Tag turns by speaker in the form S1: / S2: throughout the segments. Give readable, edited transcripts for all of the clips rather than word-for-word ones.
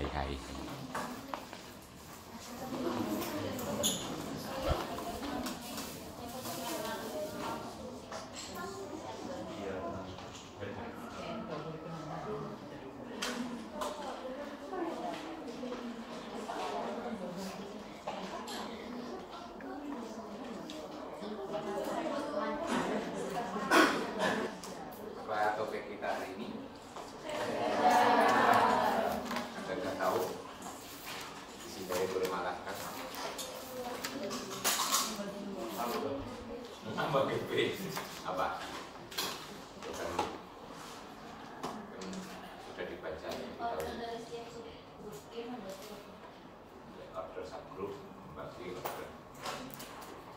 S1: hai. Apa topik kita hari ini? Anda nggak tahu isi dari Guru Malaka? Nambah GP apa? Kan sudah dibaca ya, order subgroup membagi order.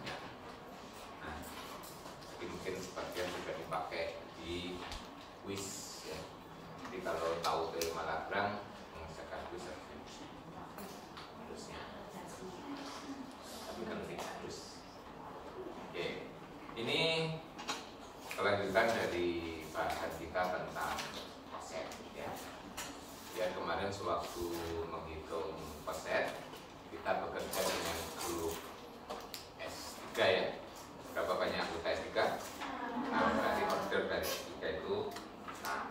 S1: Ya. Nah, jadi mungkin sebagian sudah dipakai di quiz ya. Jadi kalau tahu teorema Lagrange mengerjakan quiz harusnya, tapi kan tidak harus. Oke, ini kelanjutan dari bahasan kita tentang koset ya. Ya, kemarin sewaktu menghitung koset kita bekerja dengan grup S3 ya. Berapa banyak anggota S3? Nah, berarti order dari S3 itu. Nah,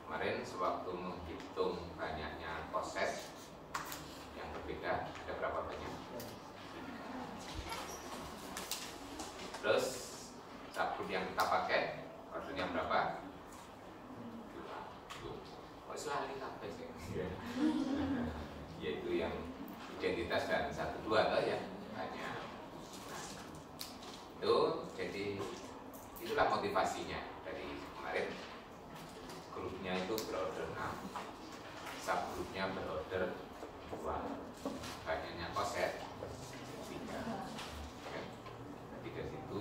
S1: kemarin sewaktu menghitung banyaknya koset yang berbeda, ada berapa banyak? Terus subgroup yang kita pakai ordernya berapa? Oh, selalu sampai sih. Yaitu yang identitas dan 1, 2 atau ya banyak. Nah, itu jadi itulah motivasinya dari kemarin. Grupnya itu berorder 6, subgrupnya berorder 2, banyaknya koset 3. Jadi dari situ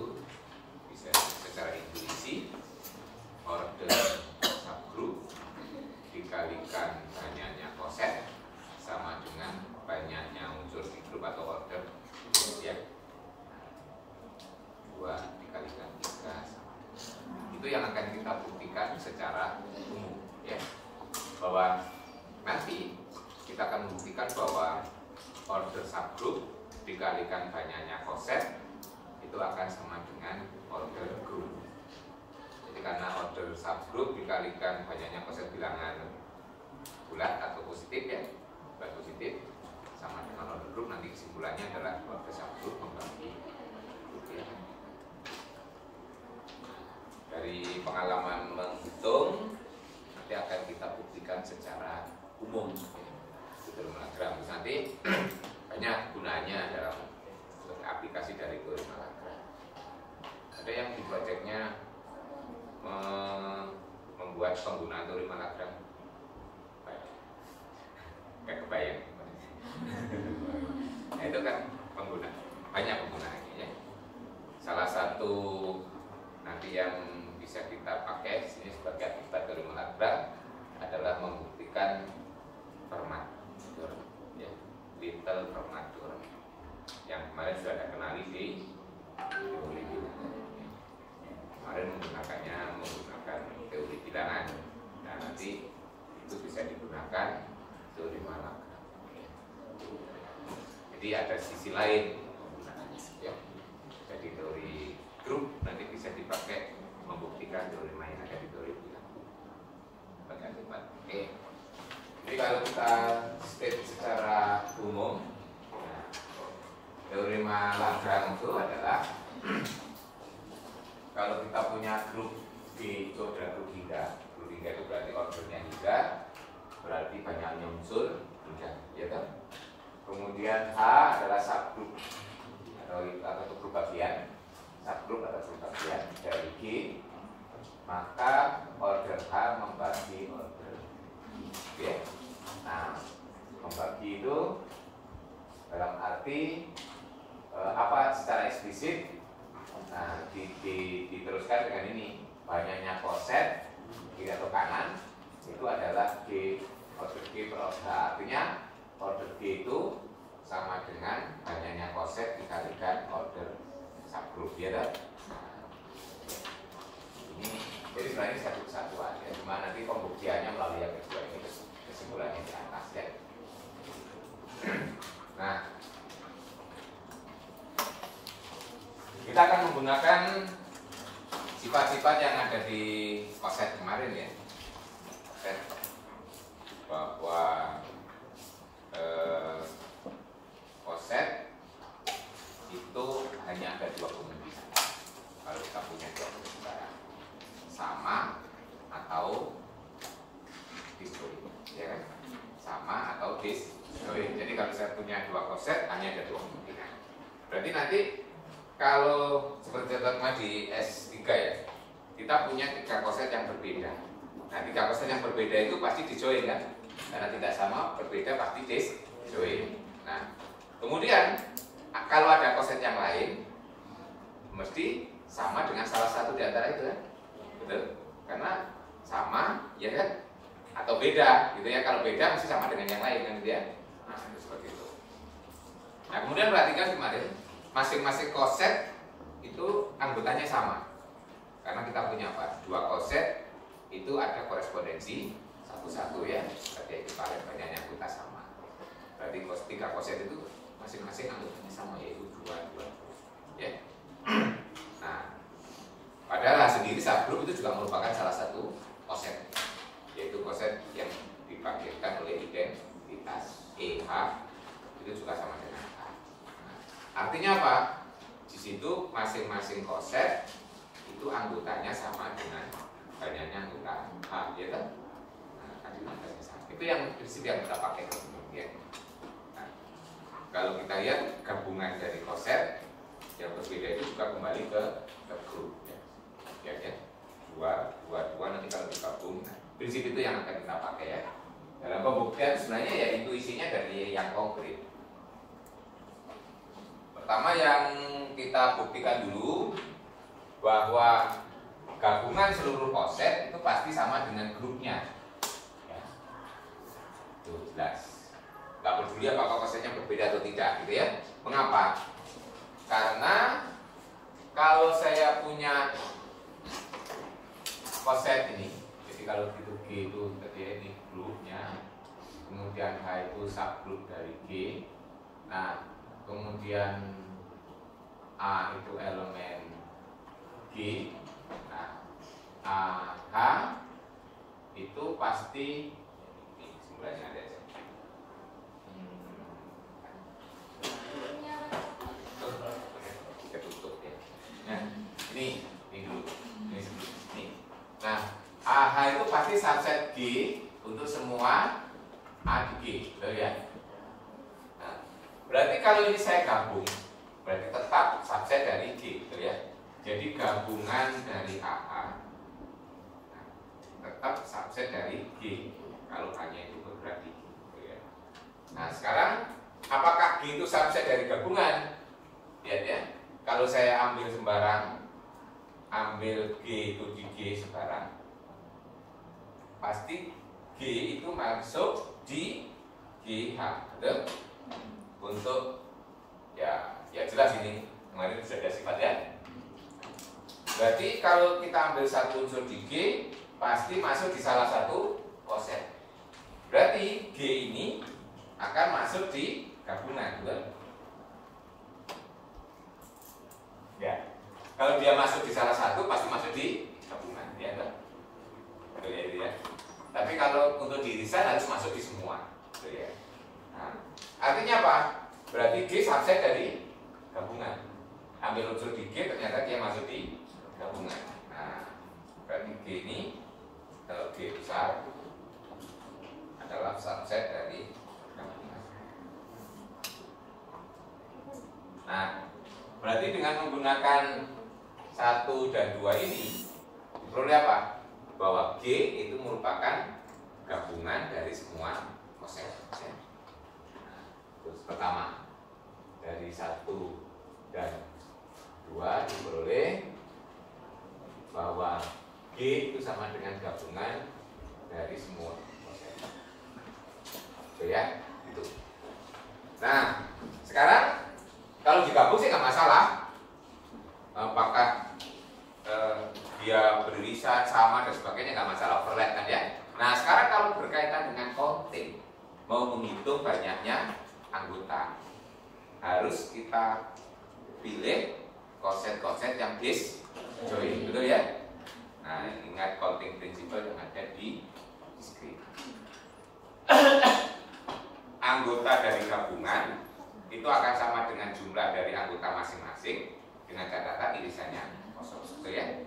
S1: bisa secara intuisi order subgroup dikalikan banyaknya koset sama dengan banyaknya unsur di grup atau order ya. 2 dikalikan 3 sama. Itu yang akan kita buktikan secara umum ya. Bahwa nanti kita akan membuktikan bahwa order subgroup dikalikan banyaknya koset itu akan sama dengan order group. Jadi karena order subgroup dikalikan banyaknya koset bilangan bulat atau positif ya, bulat positif sama dengan order group, nanti kesimpulannya adalah order subgroup membagi grup ya. Dari pengalaman menghitung nanti akan kita buktikan secara umum ya. Teorema Lagrange nanti banyak gunanya dalam aplikasi dari teorema Lagrange. Ada yang di projectnya membuat penggunaan teorema Lagrange, nggak kebayang. Nah, itu kan banyak penggunaannya ya. Salah satu nanti yang bisa kita pakai di sini sebagai akibat teorema Lagrange adalah membuktikan Fermat theorem ya, Little Fermat theorem yang kemarin sudah ada kenali di teori bilangan. Kemarin menggunakan teori bilangan. Nah, nanti itu bisa digunakan teorema Lagrange. Jadi ada sisi lain penggunaannya ya. Jadi teori grup nanti bisa dipakai membuktikan teorema yang ada di teori bilangan. Oke. Jadi kalau kita state secara umum, nah, teorema Lagrange itu adalah kalau kita punya grup G itu adalah grup hingga. Grup hingga itu berarti ordernya hingga, berarti banyaknya unsur hingga, ya kan? Kemudian H adalah subgroup atau grup bagian, subgroup atau grup bagian dari G, maka order H membagi order G. Ya. Nah, membagi itu dalam arti apa secara eksplisit? Nah, diteruskan dengan ini, banyaknya koset kiri atau kanan itu adalah G, order G per order H. Artinya order G itu sama dengan banyaknya koset dikalikan order subgroup ya kan? Ini jadi sebenarnya satu kesatuan ya, cuma nanti pembuktiannya melalui yang kedua ini kesimpulannya di atas ya. sifat-sifat yang ada di koset kemarin ya, koset bahwa koset itu hanya ada dua kemungkinan kalau kita punya dua kemungkinan, sama atau disjoin, ya kan? Sama atau disjoin. Jadi kalau saya punya dua koset hanya ada dua kemungkinan. Berarti nanti kalau seperti teman di S3 ya, kita punya tiga koset yang berbeda. Nah, tiga koset yang berbeda itu pasti disjoin kan? Karena tidak sama, berbeda pasti disjoin. Nah, kemudian kalau ada koset yang lain, mesti sama dengan salah satu di antara itu kan? Betul? Karena sama, ya kan? Atau beda, gitu ya. Kalau beda mesti sama dengan yang lain kan, gitu ya. Nah, itu seperti itu. Nah, kemudian perhatikan kemarin, masing-masing koset itu anggotanya sama. Karena kita punya apa? Dua koset itu ada korespondensi satu-satu ya. Berarti ekivalen anggota sama. Berarti tiga koset itu masing-masing anggotanya sama, yaitu dua. Ya. Nah, padahal sendiri subgroup itu juga merupakan salah satu koset, yaitu koset yang dibangkitkan oleh identitas EH itu juga sama dengan A. Nah, artinya apa? Di situ masing-masing koset itu anggotanya sama dengan banyaknya anggota A, ya kan? Nah, anggotanya sama. Itu yang prinsip yang kita pakai kemudian. Nah, kalau kita lihat gabungan dari koset yang berbeda itu juga kembali ke grup ya. Ya. Dua nanti kalau digabung. Nah, prinsip itu yang akan kita pakai ya. Dalam pembuktian sebenarnya ya intuisinya dari yang konkret. Pertama yang kita buktikan dulu bahwa gabungan seluruh koset itu pasti sama dengan grupnya. Ya. Itu jelas. Gak peduli apakah kosetnya berbeda atau tidak, gitu ya. Mengapa? Karena kalau saya punya koset ini, jadi kalau itu G itu tadi ini grupnya, kemudian H itu subgroup dari G. Nah, kemudian A itu elemen G. Nah, AH itu pasti ini simulasinya ada aja. Kita tutup ya. Nah, ini dulu. Ini. Nah, AH itu pasti subset G untuk semua A di G, betul ya? Nah, berarti kalau ini saya gabung, berarti tetap subset dari G, betul ya? Jadi gabungan dari AA tetap subset dari G kalau hanya itu bergerak di G, betul ya? Nah, sekarang apakah G itu subset dari gabungan? Lihat ya, kalau saya ambil sembarang, ambil G itu di G sembarang, pasti G itu masuk di GH, betul? Untuk ya jelas ini kemarin sudah ada sifat ya. Berarti kalau kita ambil satu unsur di G, pasti masuk di salah satu koset. Berarti G ini akan masuk di gabungan, betul? Ya. Kalau dia masuk di salah satu, pasti masuk di gabungan, ya betul? Betul ya, ya. Tapi kalau untuk di resign harus masuk di semua, betul ya. Nah, artinya apa? Berarti G subset dari gabungan. Ambil unsur di G, ternyata dia masuk di gabungan. Nah, berarti G ini kalau G besar adalah subset dari gabungan. Nah, berarti dengan menggunakan 1 dan 2 ini peroleh apa? Bahwa G itu merupakan gabungan dari semua koset. Nah, terus pertama dari 1 dan 2 diperoleh bahwa G itu sama dengan gabungan dari semua koset. Oke ya, gitu. Nah, sekarang kalau digabung sih nggak masalah. Apakah dia beririsan sama dan sebagainya nggak masalah, overlap kan ya. Nah, sekarang kalau berkaitan dengan counting, mau menghitung banyaknya anggota, harus kita pilih koset-koset yang disjoin, betul ya? Nah, ingat counting principle yang ada di screen. Anggota dari gabungan itu akan sama dengan jumlah dari anggota masing-masing dengan catatan irisannya kosong, betul ya?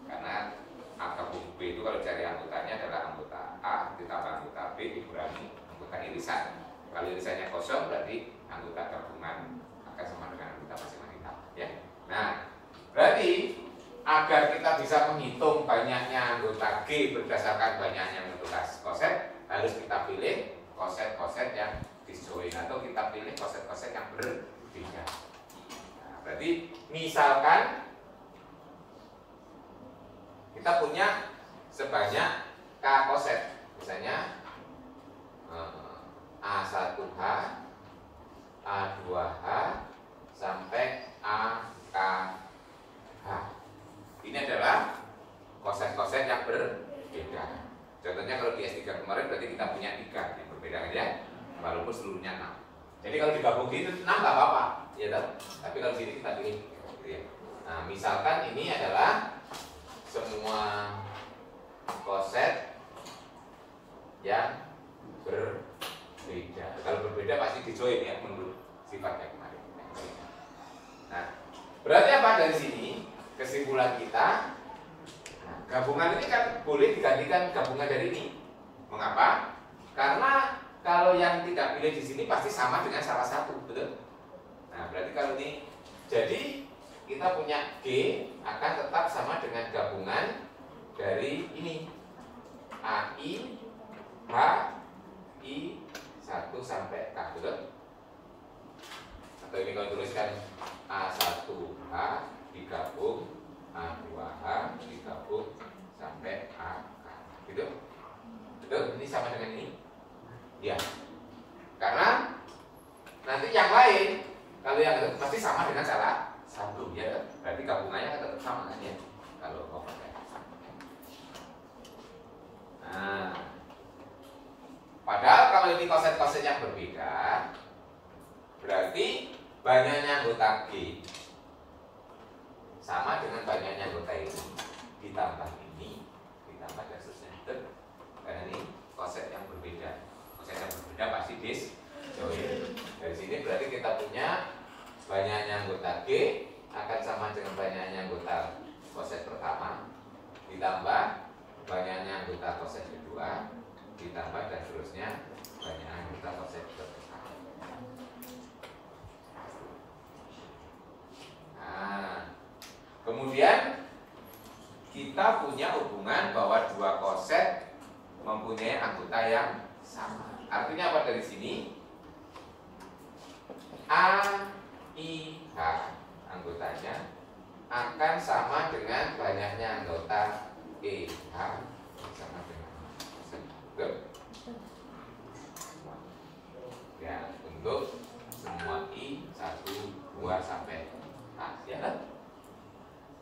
S1: Karena gabung B itu kalau cari anggotanya adalah anggota A ditambah anggota B dikurangi anggota irisan. Kalau irisannya kosong berarti anggota gabungan akan sama dengan anggota masing-masing, ya. Nah, berarti agar kita bisa menghitung banyaknya anggota G berdasarkan banyaknya anggota koset, harus kita pilih koset-koset yang disjoin atau kita pilih koset-koset yang berbeda. Nah, berarti misalkan kita punya sebanyak K koset, misalnya A1H, A2H sampai AKH. Ini adalah koset-koset yang berbeda. Contohnya kalau di S3 kemarin berarti kita punya 3 yang berbeda kan ya, walaupun seluruhnya 6. Jadi kalau digabung itu 6 nggak apa-apa, ya toh. Tapi kalau sini kita pilih. Nah, misalkan ini adalah semua koset yang berbeda. Kalau berbeda pasti dijoin ya menurut sifatnya kemarin. Nah, berarti apa dari sini? Kesimpulan kita, nah, gabungan ini kan boleh digantikan gabungan dari ini. Mengapa? Karena kalau yang tidak pilih di sini pasti sama dengan salah satu, betul? Nah, berarti kalau ini, jadi kita punya G akan tetap sama dengan gabungan dari ini AI, H, I, 1 sampai K, betul? Atau ini kalau tuliskan A1H digabung A2H digabung sampai AK, gitu? Betul? Ini sama dengan ini? Ya. Karena nanti yang lain kalau yang itu pasti sama dengan salah satu, ya. Berarti gabungannya tetap sama kan ya? Kalau mau pakai. Nah, padahal kalau ini koset-koset yang berbeda, berarti banyaknya anggota G sama dengan banyaknya anggota ini ditambah ini ditambah dan seterusnya. Karena ini koset yang berbeda. Koset yang berbeda pasti disjoin. Dari sini berarti kita punya banyaknya anggota G akan sama dengan banyaknya anggota koset pertama ditambah banyaknya anggota koset kedua ditambah dan seterusnya banyaknya anggota koset ketiga. Nah, kemudian kita punya hubungan bahwa dua koset mempunyai anggota yang sama. Artinya apa dari sini? A, I, H anggotanya akan sama dengan banyaknya anggota E, H sama dengan betul? Ya, untuk semua I 1, 2 sampai H, ya kan?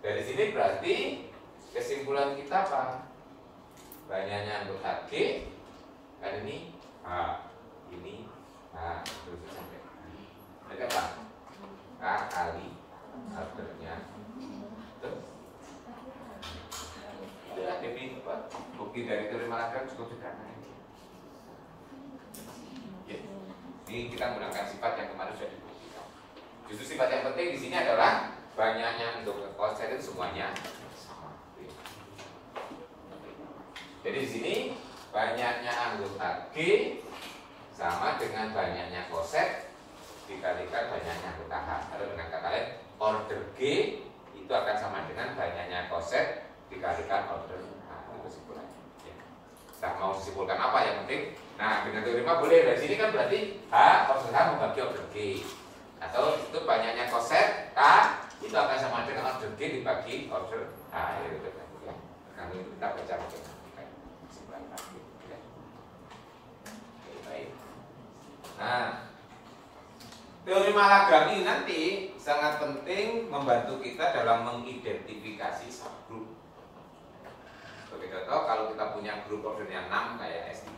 S1: Dari sini berarti kesimpulan kita apa? Banyaknya anggota G kan ini H, ini H terus sampai mereka apa? K kali ordernya terus ya, demi bukti dari teori Malagram cukup sederhana. Ya. Ini kita menggunakan sifat yang kemarin sudah dibuktikan. Justru sifat yang penting di sini adalah banyaknya untuk koset itu semuanya sama. Jadi di sini banyaknya anggota G sama dengan banyaknya koset dikalikan banyaknya anggota H. Atau dengan kata lain, order G itu akan sama dengan banyaknya koset dikalikan order H. Itu kesimpulannya. Ya. Kita mau simpulkan apa yang penting? Nah, dengan teori boleh. Dari sini kan berarti H order H membagi order G. Atau itu banyaknya koset K itu akan sama dengan order G dibagi order H. Gitu kan. Ya. Nanti kita baca bagaimana. Nah, teori Malagram ini nanti sangat penting membantu kita dalam mengidentifikasi subgroup. Sebagai contoh, kalau kita punya grup ordernya 6 kayak S3,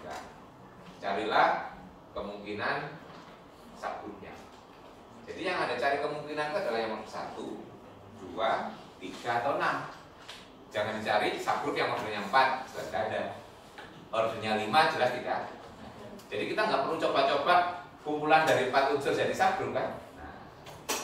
S1: carilah kemungkinan subgroupnya. Jadi yang ada cari kemungkinan itu adalah yang nomor 1, 2, 3 atau 6. Jangan dicari subgroup yang ordernya 4, jelas tidak ada. Ordernya 5 jelas tidak. Jadi kita nggak perlu coba-coba kumpulan dari 4 unsur jadi subgroup kan. Nah,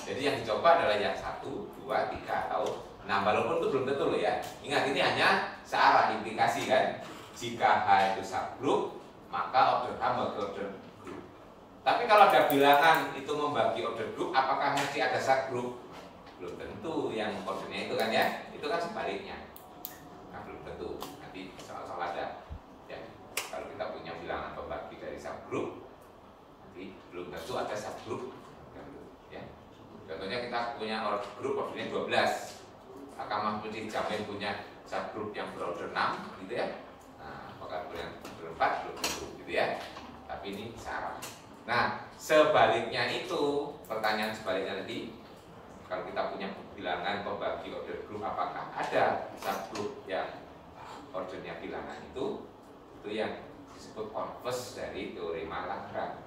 S1: jadi yang dicoba adalah yang 1, 2, 3 atau 6, walaupun itu belum tentu loh ya. Ingat ini hanya searah implikasi kan. Jika H itu subgroup, maka order H membagi order group. Tapi kalau ada bilangan itu membagi order group, apakah mesti ada subgroup? Belum tentu yang ordernya itu kan ya. Itu kan sebaliknya. Nah, belum tentu. Nanti soal-soal ada. Ya. Kalau kita punya bilangan pembagi dari subgroup, nanti belum tentu ada subgroup. Ya. Contohnya kita punya grup ordernya 12. Maka mesti dijamin punya subgroup yang berorder 6 gitu ya. Nah, apakah yang berempat belum tentu gitu ya. Tapi ini salah. Nah, sebaliknya itu, pertanyaan sebaliknya tadi, kalau kita punya bilangan pembagi order group, apakah ada subgroup yang ordernya bilangan itu yang disebut converse dari teorema Lagrange.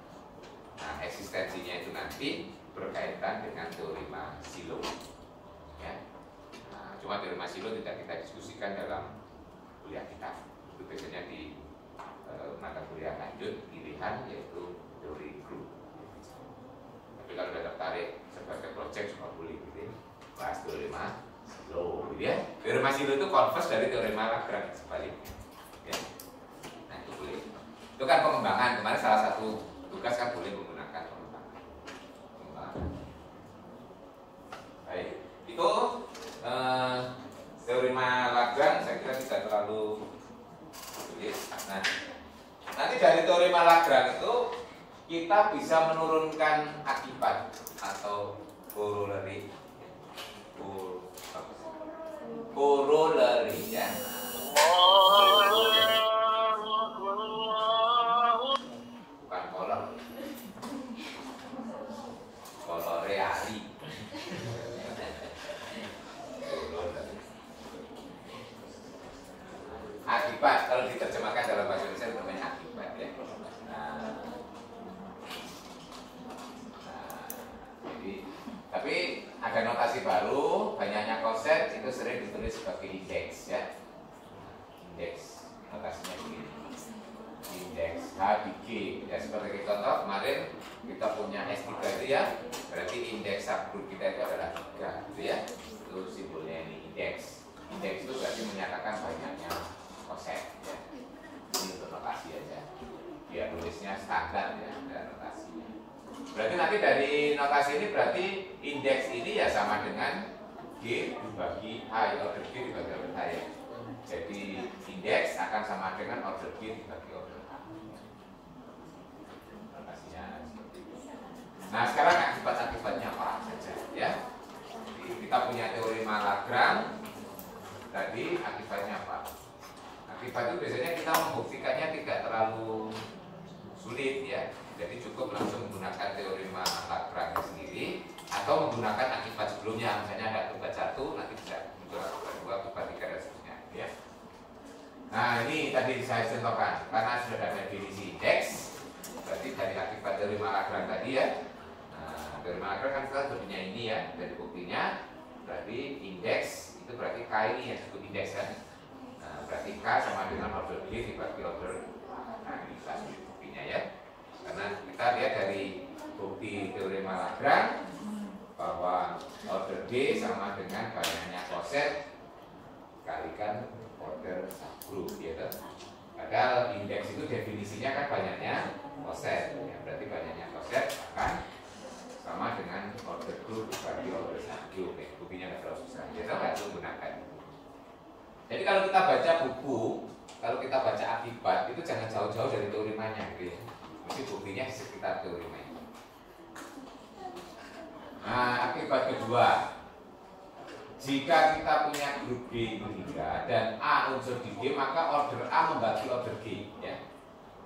S1: Nah, eksistensinya itu nanti berkaitan dengan teorema Sylow. Ya. Nah, cuma teorema Sylow tidak kita diskusikan dalam kuliah kita. Itu biasanya di mata kuliah lanjut pilihan yaitu teori group. Tapi kalau sudah tertarik sebagai project cuma boleh gitu bahas teorema Sylow gitu ya. Teorema Sylow itu converse dari teorema Lagrange sebaliknya ya. Nah itu boleh. Itu kan pengembangan. Kemarin salah satu tugas kan boleh menggunakan pengembangan. Baik. Itu teorema Lagrange saya kira tidak terlalu sulit. Nah, nanti dari teorema Lagrange itu kita bisa menurunkan akibat atau corollary ya. Bukan kolor. Corollary. Akibat kalau diterjemahkan dalam bahasa Indonesia namanya akibat ya. Tapi ada notasi baru, banyaknya koset itu sering ditulis sebagai indeks ya. Indeks, notasinya begini. Indeks H di G. Ya seperti contoh kemarin kita punya S3 itu ya, berarti indeks subgroup kita itu adalah 3 gitu ya. Itu simbolnya ini indeks. Indeks itu berarti menyatakan banyaknya koset ya. Ini untuk notasi aja. Ya tulisnya standar ya, ada notasinya. Berarti nanti dari notasi ini berarti indeks ini ya sama dengan G dibagi H, order G dibagi order H ya. Jadi indeks akan sama dengan order G dibagi order H. Notasinya seperti itu. Nah sekarang akibat-akibatnya apa saja ya. Jadi, kita punya teorema Lagrange. Tadi akibatnya apa? Akibat itu biasanya kita membuktikannya tidak terlalu sulit ya. Jadi cukup langsung menggunakan teorema Lagrange sendiri atau menggunakan akibat sebelumnya. Misalnya ada akibat 1, nanti bisa muncul akibat 2, akibat 3 dan seterusnya ya. Nah ini tadi saya contohkan karena sudah ada definisi indeks. Berarti dari akibat teorema Lagrange tadi ya. Nah, teorema Lagrange kan kita sebutnya ini ya. Dari buktinya berarti indeks itu berarti K ini yang disebut indeks kan. Nah, berarti K sama dengan order G dibagi order. Nah ini kita sebut buktinya ya. Karena kita lihat dari bukti teorema Lagrange bahwa order D sama dengan banyaknya koset kalikan order subgroup gitu. Padahal indeks itu definisinya kan banyaknya koset ya, berarti banyaknya koset akan sama dengan order group dibagi order subgroup. Buktinya nggak terlalu susah. Biasa nggak perlu gunakan. Jadi kalau kita baca buku, kalau kita baca akibat itu jangan jauh-jauh dari teoremanya gitu ya. Mesti buktinya di sekitar teorema ini. Nah, akibat kedua, jika kita punya grup G itu 3 dan A unsur di G, maka order A membagi order G ya.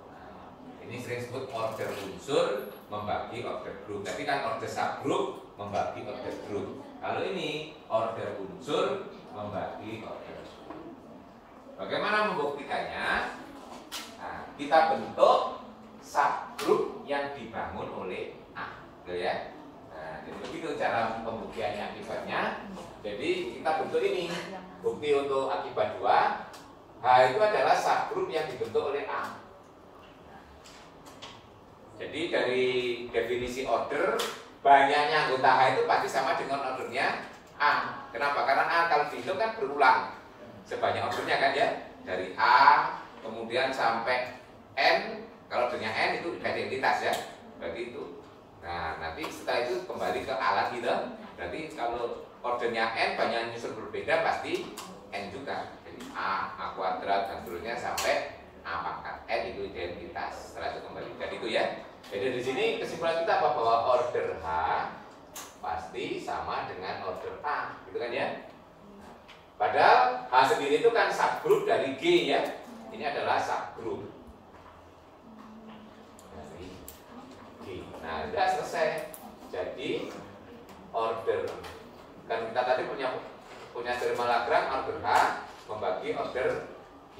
S1: Nah, ini sering disebut order unsur membagi order grup. Tapi kan order subgroup membagi order grup. Kalau ini order unsur membagi order grup. Bagaimana membuktikannya? Nah, kita bentuk subgroup yang dibangun oleh A, gitu ya. Nah, jadi begitu cara pembuktiannya akibatnya. Jadi kita bentuk ini bukti untuk akibat 2. H itu adalah subgrup yang dibentuk oleh A. Jadi dari definisi order, banyaknya anggota H itu pasti sama dengan ordernya A. Kenapa? Karena A kalau dihitung kan berulang sebanyak ordernya kan ya, dari A kemudian sampai N. Kalau ordernya N itu identitas ya, berarti itu. Nah nanti setelah itu kembali ke A lagi gitu. Berarti kalau ordernya N banyak nyusul berbeda pasti N juga. Jadi A kuadrat dan seterusnya sampai A pangkat N itu identitas. Setelah itu kembali dan itu ya. Jadi di sini kesimpulan kita apa? Bahwa order H pasti sama dengan order A, gitu kan ya? Padahal H sendiri itu kan subgrup dari G ya. Ini adalah subgrup dari G. Nah, sudah selesai. Jadi order kan kita tadi punya teorema Lagrange, order H membagi order G.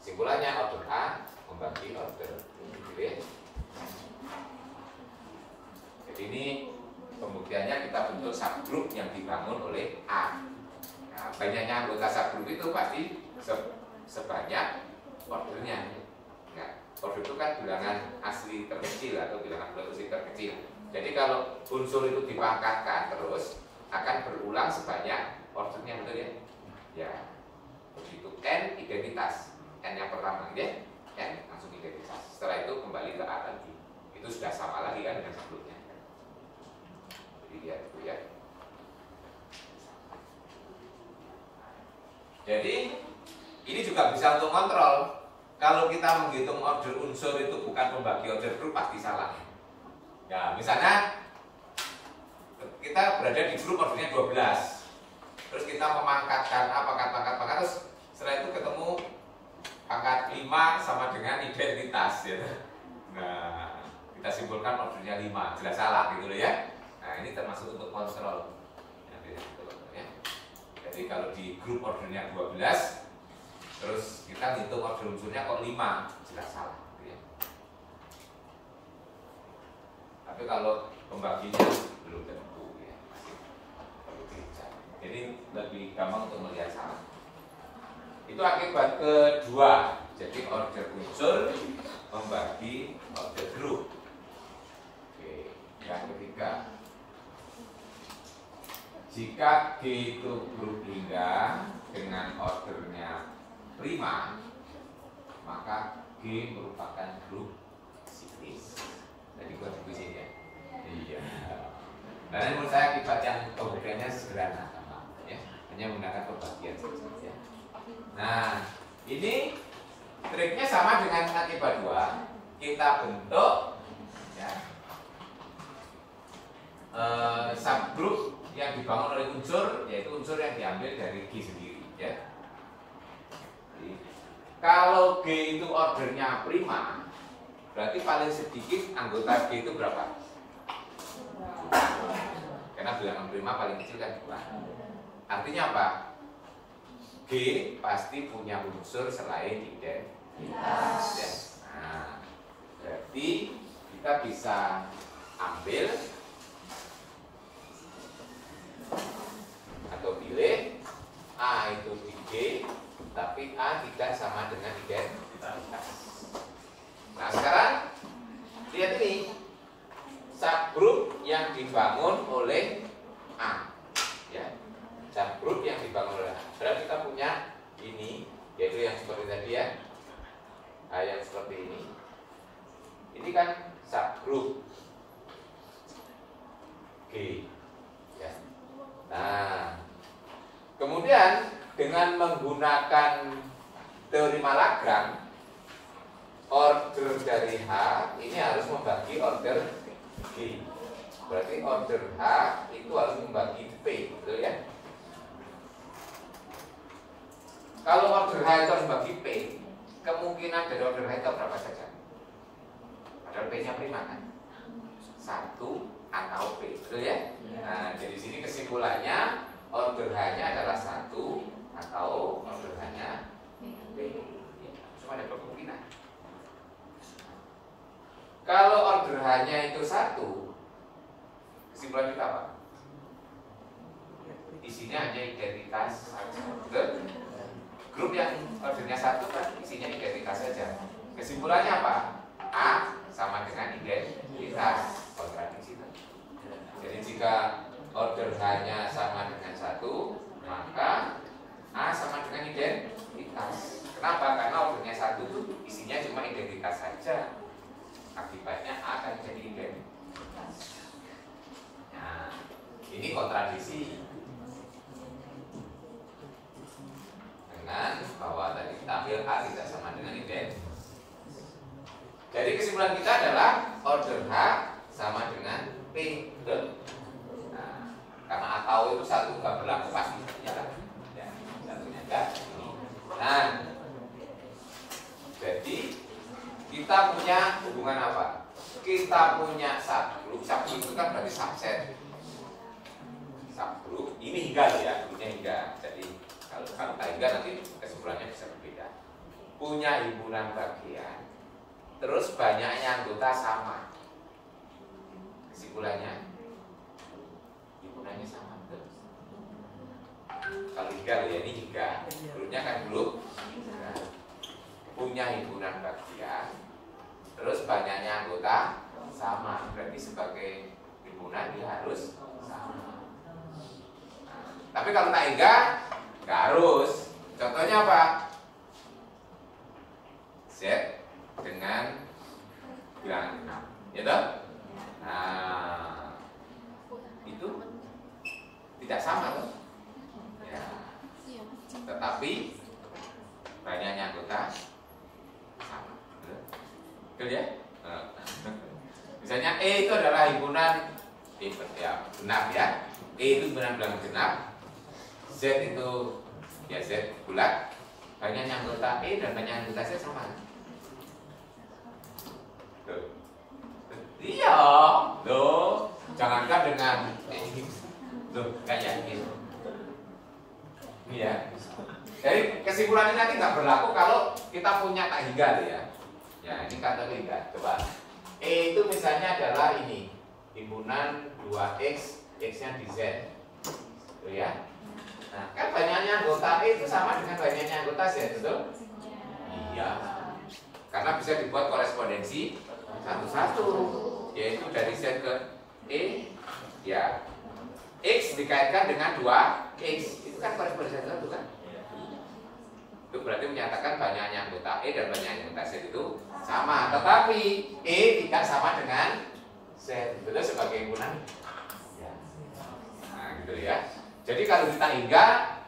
S1: Simpulannya order A membagi order G. Jadi ini pembuktiannya kita bentuk subgrup yang dibangun oleh A. Nah, banyaknya anggota subgrup itu pasti sebanyak ordernya. Nah, order itu kan bilangan asli terkecil atau bilangan asli terkecil. Jadi kalau unsur itu dipangkatkan terus akan berulang sebanyak ordernya, betul ya? Ya. Begitu N identitas. N yang pertama ya. N langsung identitas. Setelah itu kembali ke A lagi. Itu sudah sama lagi kan dengan sebelumnya. Lihat itu ya. Jadi ini juga bisa untuk kontrol. Kalau kita menghitung order unsur itu bukan pembagi order grup pasti salah. Ya, misalnya kita berada di grup ordernya 12. Terus kita memangkatkan A pangkat terus setelah itu ketemu pangkat 5 sama dengan identitas ya. Nah, kita simpulkan ordernya 5, jelas salah gitu loh ya. Nah ini termasuk untuk kontrol ya. Jadi kalau di grup ordernya 12 terus kita hitung order unsurnya kok 5, jelas salah gitu ya. Tapi kalau pembaginya belum tentu ya, masih perlu dicek. Jadi lebih gampang untuk melihat salah. Itu akibat kedua. Jadi order unsur membagi order grup. Oke, yang ketiga, jika G itu grup lingga dengan ordernya prima, maka G merupakan grup siklis. Jadi gua di sini ya. Iya. Karena menurut saya akibat yang pembuktiannya sederhana, ya. Hanya menggunakan pembagian saja. Nah, ini triknya sama dengan akibat 2. Kita bentuk ya, subgrup yang dibangun oleh unsur, yaitu unsur yang diambil dari G sendiri ya. Jadi, kalau G itu ordernya prima, berarti paling sedikit anggota G itu berapa? Karena bilangan prima paling kecil kan 2. Artinya apa? G pasti punya unsur selain identitas ya. Nah, berarti kita bisa ambil atau pilih A itu di G, tapi A tidak sama dengan identitas. Nah sekarang lihat ini subgrup yang dibangun oleh A, ya, subgrup yang dibangun oleh A. Berarti kita punya ini, yaitu yang seperti tadi ya, A yang seperti ini. Ini kan subgrup G. Nah, kemudian dengan menggunakan teorema Lagrange, order dari H ini harus membagi order G. Berarti order H itu harus membagi P, betul ya? Kalau order H itu harus membagi P, kemungkinan dari order H itu berapa saja? Padahal P-nya prima kan? 1 atau P, betul ya? Nah, jadi sini kesimpulannya order H-nya adalah 1 atau order H-nya P. Cuma ada kemungkinan. Kalau order H-nya itu 1, kesimpulan kita apa? Isinya hanya identitas saja. Betul? Grup yang ordernya 1 kan isinya identitas saja. Kesimpulannya apa? A sama dengan identitas. Kontradiksi kan? Jadi jika order hanya sama dengan 1, maka A sama dengan identitas. Kenapa? Karena ordernya 1 itu isinya cuma identitas saja. Akibatnya A akan jadi identitas. Nah, ini kontradiksi dengan bahwa tadi kita ambil A tidak sama dengan identitas. Jadi kesimpulan kita adalah order H sama dengan P. Betul? Nah, karena atau itu 1 nggak berlaku pasti ya kan? Ya, satunya enggak. Nah, jadi kita punya hubungan apa? Kita punya subgroup. Subgroup itu kan berarti subset. Subgroup ini hingga ya, grupnya hingga. Jadi kalau tak hingga nanti kesimpulannya bisa berbeda. Punya himpunan bagian, terus banyaknya anggota sama. Kesimpulannya himpunannya sama. Betul? Kalau hingga ya ini hingga. Grupnya kan grup. Punya himpunan bagian, terus banyaknya anggota sama. Berarti sebagai himpunan dia harus sama. Nah, tapi kalau tak hingga nggak harus. Contohnya apa? Z dengan bilangan 6, ya toh? Nah, itu tidak sama loh. Ya. Tetapi banyaknya anggota sama. Betul ya? Misalnya E itu adalah himpunan ya, genap ya. E itu himpunan bilangan genap. Z itu ya Z bulat. Banyaknya anggota E dan banyaknya anggota Z sama. Tuh. Iya, loh. Jangankan dengan loh, kayak gitu. Iya. Jadi kesimpulan ini nanti nggak berlaku kalau kita punya tak hingga ya. Ya ini kata hingga. Coba. E itu misalnya adalah ini himpunan 2x, x-nya di Z. Tuh ya. Nah, kan banyaknya anggota E itu sama dengan banyaknya anggota Z, betul? Iya. Karena bisa dibuat korespondensi satu-satu, yaitu dari Z ke E, ya. X dikaitkan dengan 2x, itu kan korespondensi satu kan? Itu berarti menyatakan banyaknya anggota E dan banyaknya anggota Z itu sama. Tetapi E tidak sama dengan Z, betul sebagai himpunan. Nah, gitu ya. Jadi kalau kita hingga,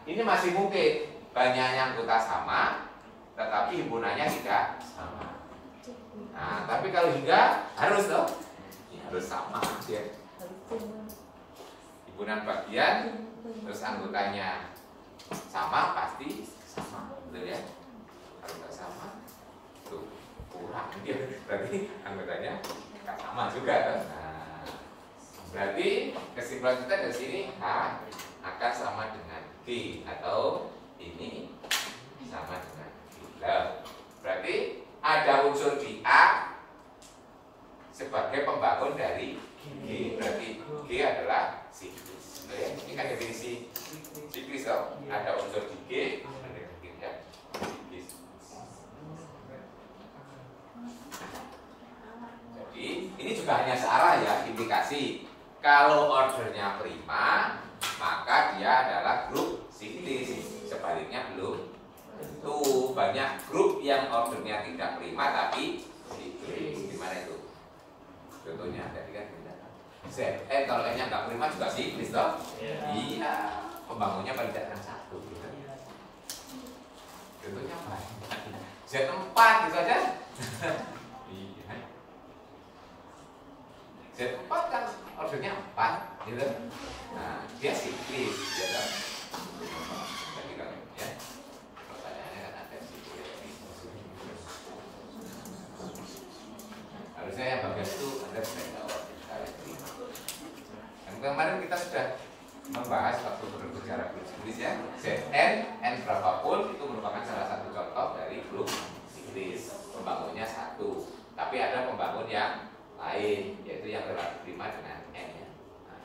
S1: ini masih mungkin banyaknya anggota sama, tetapi himpunannya tidak sama. Nah, tapi kalau hingga harus loh, ya, harus sama ya. Himpunan bagian, terus anggotanya sama pasti sama, betul ya. Kalau nggak sama, tuh kurang ya. Berarti anggotanya nggak sama juga. Nah, berarti kesimpulan kita dari sini H akan sama dengan G atau ini sama dengan G. Berarti ada unsur di A sebagai pembangun dari G. Berarti G adalah siklis. Ini kan definisi siklis loh. Ada unsur di G, ada siklis. Jadi ini juga hanya searah ya, indikasi. Kalau ordernya prima, maka dia adalah grup siklis. Sebaliknya belum tentu. Banyak grup yang ordernya tidak prima tapi siklis. Gimana itu? Contohnya tadi kan Z. Kalau N-nya nggak prima juga siklis toh? Iya. Pembangunnya paling tidak satu. Gitu. Contohnya apa? Z4 gitu aja. Iya. Z4 kan ordernya 4 gitu. Nah, dia siklis gitu. Jadi kalau ya pertanyaannya kan ada siklis. Harusnya yang bagian itu ada sepeda yang kemarin kita sudah membahas waktu berbicara grup siklis ya. Zn, n berapapun itu merupakan salah satu contoh dari grup siklis. Pembangunnya satu, tapi ada pembangun yang lain, yaitu yang relatif prima dengan n ya. Nah,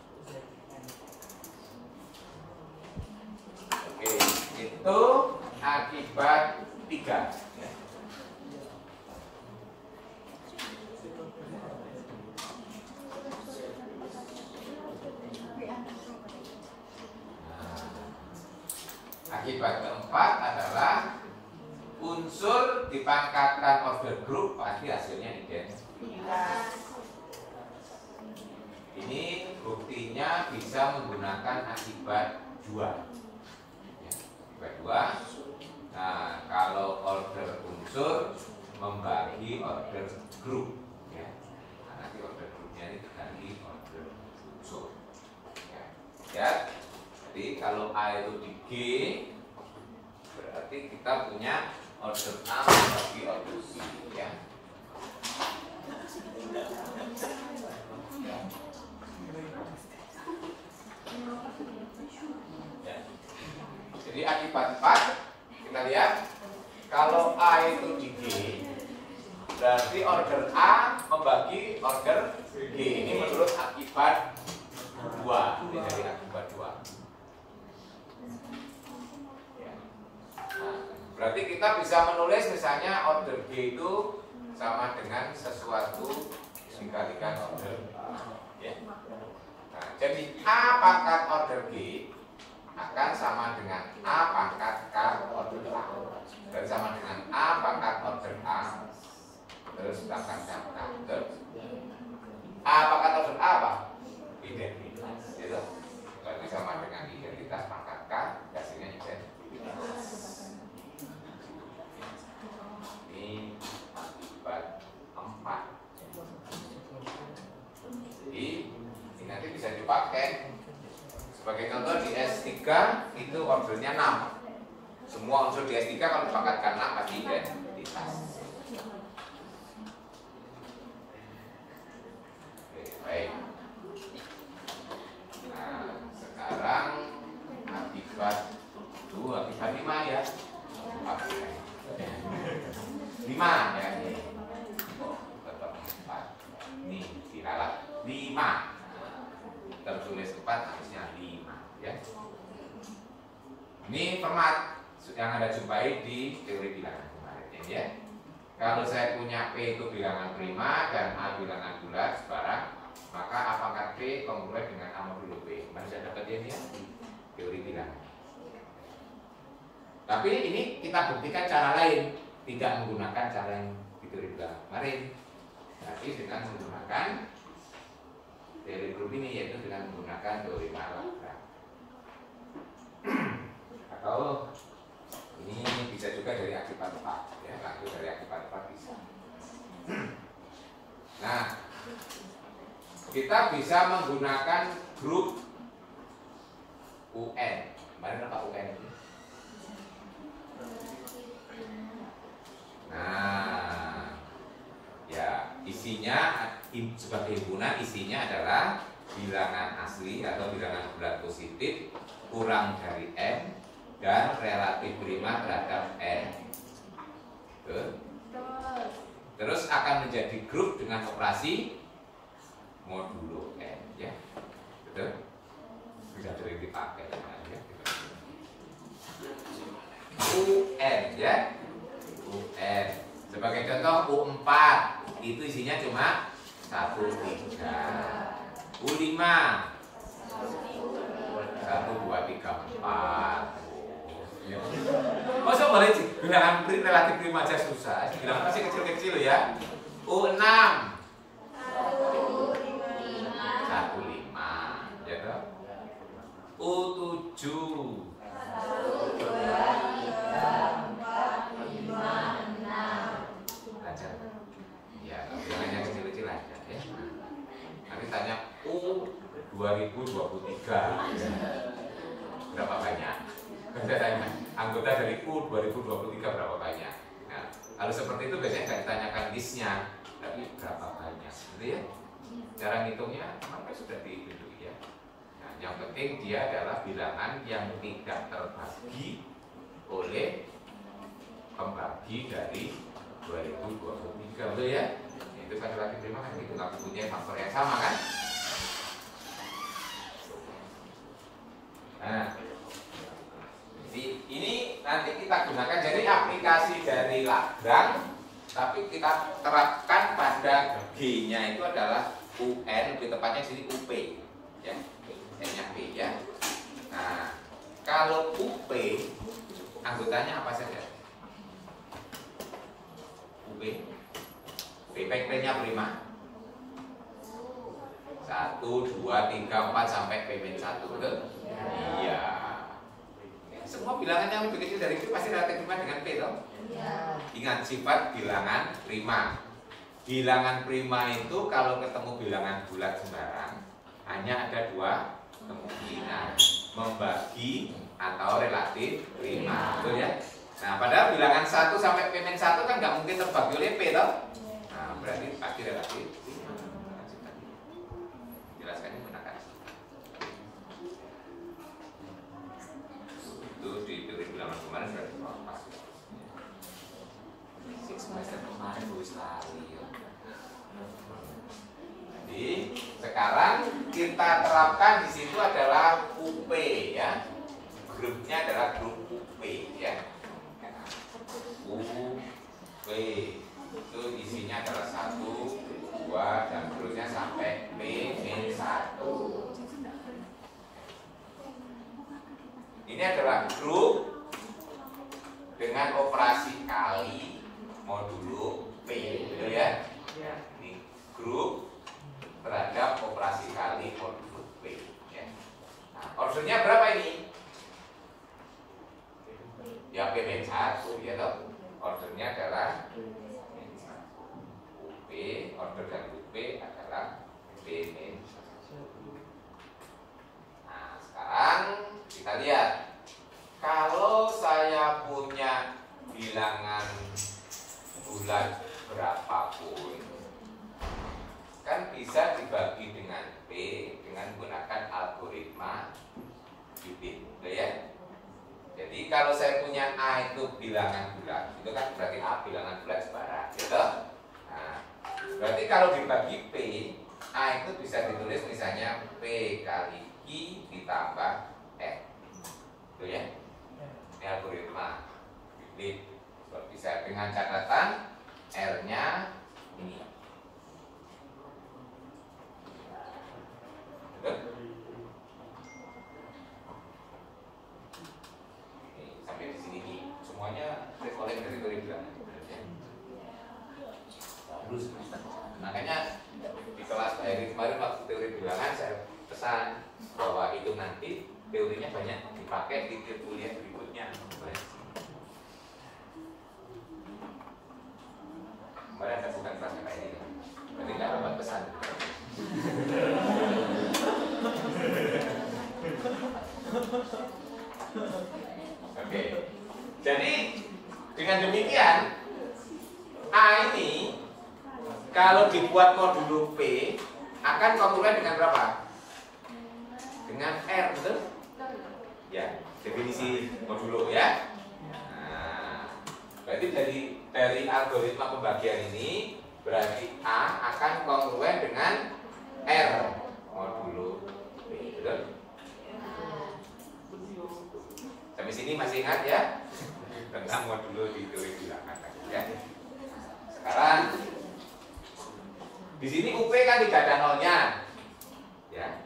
S1: Akibat keempat adalah unsur dipangkatkan order group pasti hasilnya identik. Ini buktinya bisa menggunakan akibat 2. Ya, akibat 2. Nah, kalau order unsur membagi order group, ya. Nah, nanti order grupnya ini dibagi order unsur. Ya. Jadi kalau A itu di G, berarti kita punya order A membagi order B, ya. Jadi akibat 4 kita lihat kalau A itu di G, berarti order A membagi order G. Ini menurut akibat 2. Ini dari akibat 2. Berarti kita bisa menulis misalnya order G itu sama dengan sesuatu dikalikan order A, ya. Nah, jadi A pangkat order G akan sama dengan A pangkat K order A. Dan sama dengan A pangkat order A terus pangkat K. Terus A pangkat order A apa? Identitas, gitu. Berarti sama dengan identitas pangkat K, hasilnya identitas. Ini akibat 4. Jadi ini nanti bisa dipakai sebagai contoh di S3 itu ordernya 6. Semua unsur di S3 kalau dipangkatkan 6 pasti identitas. Oke, baik. Nah, sekarang akibat 5 ya. 5 ya. Oh, tetap 4. Ini diralat 5. Tertulis 4 harusnya 5 ya. Ini format yang Anda jumpai di teori bilangan kemarin ya. Kalau saya punya P itu bilangan prima dan A bilangan bulat sebarang, maka A pangkat P kongruent dengan A modulo P. Masih saya dapat ini ya di teori bilangan. Tapi ini kita buktikan cara lain, tidak menggunakan cara yang di teori bilangan kemarin, tapi dengan menggunakan teori grup ini, yaitu dengan menggunakan teori Lagrange. Atau ini bisa juga dari akibat 4 ya, langsung dari akibat 4 bisa. Nah, kita bisa menggunakan grup UN. Kemarin apa UN itu? Nah, ya isinya sebagai himpunan isinya adalah bilangan asli atau bilangan bulat positif kurang dari N dan relatif prima terhadap N. Terus akan menjadi grup dengan operasi modulo N ya. Betul? Bisa sering dipakai ya. UN ya. UN. Sebagai contoh U4 itu isinya cuma 1, 3. U5 1, 2, 3, 4. Masa boleh sih bilangan relatif prima aja susah. Bilangan masih kecil-kecil ya. U6 1, 5 ya toh. U7 1, 2, 3, 4, 5, 6. Aja. Ya, bilangannya kecil-kecil aja ya. Nanti tanya U 2023 berapa banyak? Saya tanya anggota dari U 2023 berapa banyak? Nah, kalau seperti itu biasanya nggak ditanyakan listnya, tapi berapa banyak, gitu ya? Cara ngitungnya sampai sudah dihitung ya. Nah, yang penting dia adalah bilangan yang tidak terbagi oleh pembagi dari 2023, betul ya? Itu kan relatif prima kan itu nggak punya faktor yang sama kan? Nah, jadi ini nanti kita gunakan jadi aplikasi dari Lagrange, tapi kita terapkan pada G-nya itu adalah UN, lebih tepatnya sini UP, ya, N-nya P ya. Nah, kalau UP anggotanya apa saja? UP. P-nya prima. 1, 2, 3, 4 sampai P-1, betul? Iya. Semua bilangan yang lebih kecil dari P pasti relatif prima dengan P, toh? Ingat sifat bilangan prima. Bilangan prima itu kalau ketemu bilangan bulat sembarang hanya ada dua kemungkinan, membagi atau relatif prima, betul ya? Nah, padahal bilangan 1 sampai P-1 kan nggak mungkin terbagi oleh P, toh? Nah, berarti pasti relatif prima. Jelaskannya menggunakan itu di teori bilangan kemarin berarti pas. Semester kemarin bagus sekali ya. Jadi sekarang kita terapkan di situ adalah UP ya. Grupnya adalah grup UP ya. UP itu isinya adalah 1, 2 dan terusnya sampai P-1. Ini adalah grup dengan operasi kali modulo P, gitu ya. Ini grup terhadap operasi kali modulo P. Ya. Nah, ordernya berapa ini? Ya P-1 ya toh. Ordernya adalah UP, order dari UP adalah P-1. Nah, sekarang kita lihat. Kalau saya punya bilangan bulat berapapun, kan bisa dibagi dengan P dengan menggunakan algoritma bibit, ya. Jadi kalau saya punya A itu bilangan bulat, itu kan berarti A bilangan bulat sembarang, gitu. Nah, berarti kalau dibagi P, A itu bisa ditulis misalnya P kali Q ditambah R, gitu ya. Ini algoritma bibit. Bisa dengan catatan R-nya ini. Betul? Oke, sampai di sini semuanya oleh dari teori bilangan. Terus, makanya di kelas akhir kemarin waktu teori bilangan saya pesan bahwa itu nanti teorinya banyak dipakai di kuliah berikutnya. Kemarin ada bukan kelas kayak ini, berarti nggak dapat pesan. Oke, jadi dengan demikian A ini kalau dibuat modulo P akan kongruen dengan berapa? Dengan R, betul? Ya, definisi modulo ya. Nah, berarti dari algoritma pembagian ini berarti A akan kongruen dengan R modulo P, betul? Sampai sini masih ingat ya tentang modulo di teori bilangan ya. Sekarang di sini UP kan tidak ada nolnya ya.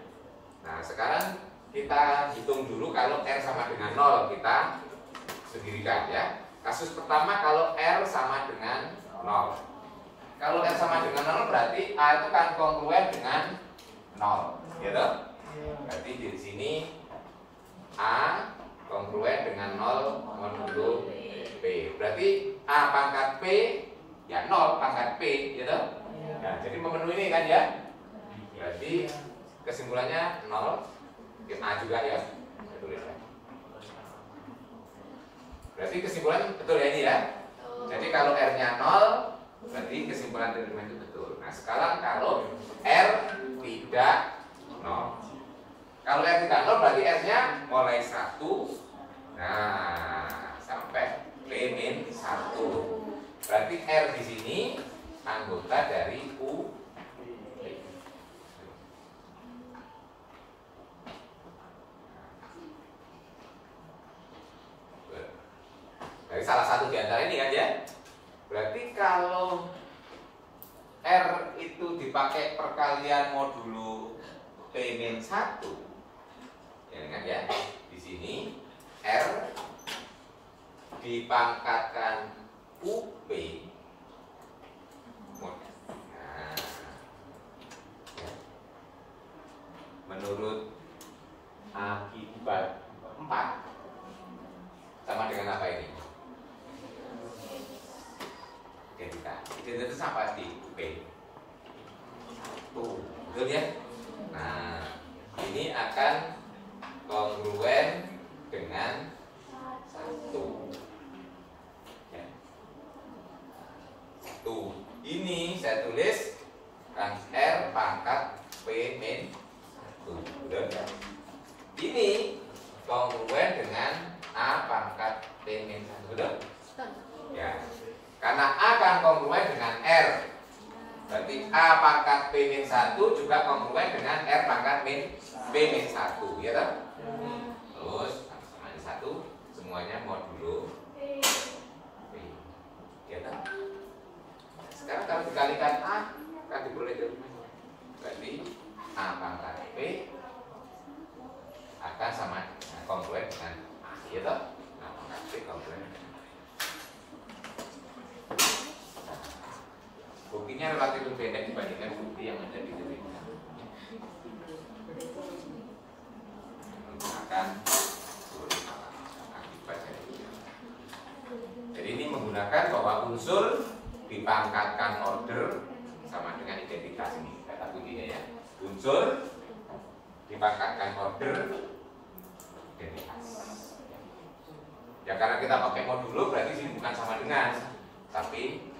S1: Nah, sekarang kita hitung dulu kalau R sama dengan 0, kita sendirikan ya. Kasus pertama kalau R sama dengan 0. Kalau R sama dengan 0 berarti A itu kan kongruen dengan 0, gitu? Berarti di sini A kongruen dengan 0 modulo P. Berarti A pangkat P ya 0 pangkat P, gitu? Nah, jadi memenuhi ini kan ya. Berarti kesimpulannya 0. A juga ya. Betul ya. Berarti kesimpulan betul ya ini ya. Jadi kalau R-nya 0, berarti kesimpulan teorema itu betul. Nah, sekarang kalau R tidak 0. Kalau R tidak 0 berarti R-nya mulai 1. Nah, sampai P-1. Berarti R di sini anggota dari U. Dari salah satu di antara ini kan ya. Berarti kalau R itu dipakai perkalian modulo P-1, ya kan ya. Di sini R dipangkatkan UP. Nah, ya. Menurut akibat 4 sama dengan apa ini? Identitas. Identitas itu sama pasti UP. Tuh, betul ya? Nah, ini akan kongruen dengan 1. Ya. 1. Ini saya tulis kan R pangkat P min 1. Betul ya? Ini kongruen dengan A pangkat P min 1. Betul? Ya. Karena A kan kongruen dengan R, berarti A pangkat P min 1 juga kongruen dengan R pangkat P min 1, ya toh? Terus sama ini 1, semuanya modulo P, ya toh? Sekarang kalau dikalikan A kan diperoleh dari mana? Berarti A pangkat P akan sama kongruen dengan A, ya toh? A pangkat P kongruen. Buktinya relatif lebih pendek dibandingkan bukti yang ada di cerita. Menggunakan akibat dari. Jadi ini menggunakan bahwa unsur dipangkatkan order sama dengan identitas ini kata kuncinya ya. Unsur dipangkatkan order identitas. Ya karena kita pakai modulo berarti sini bukan sama dengan, tapi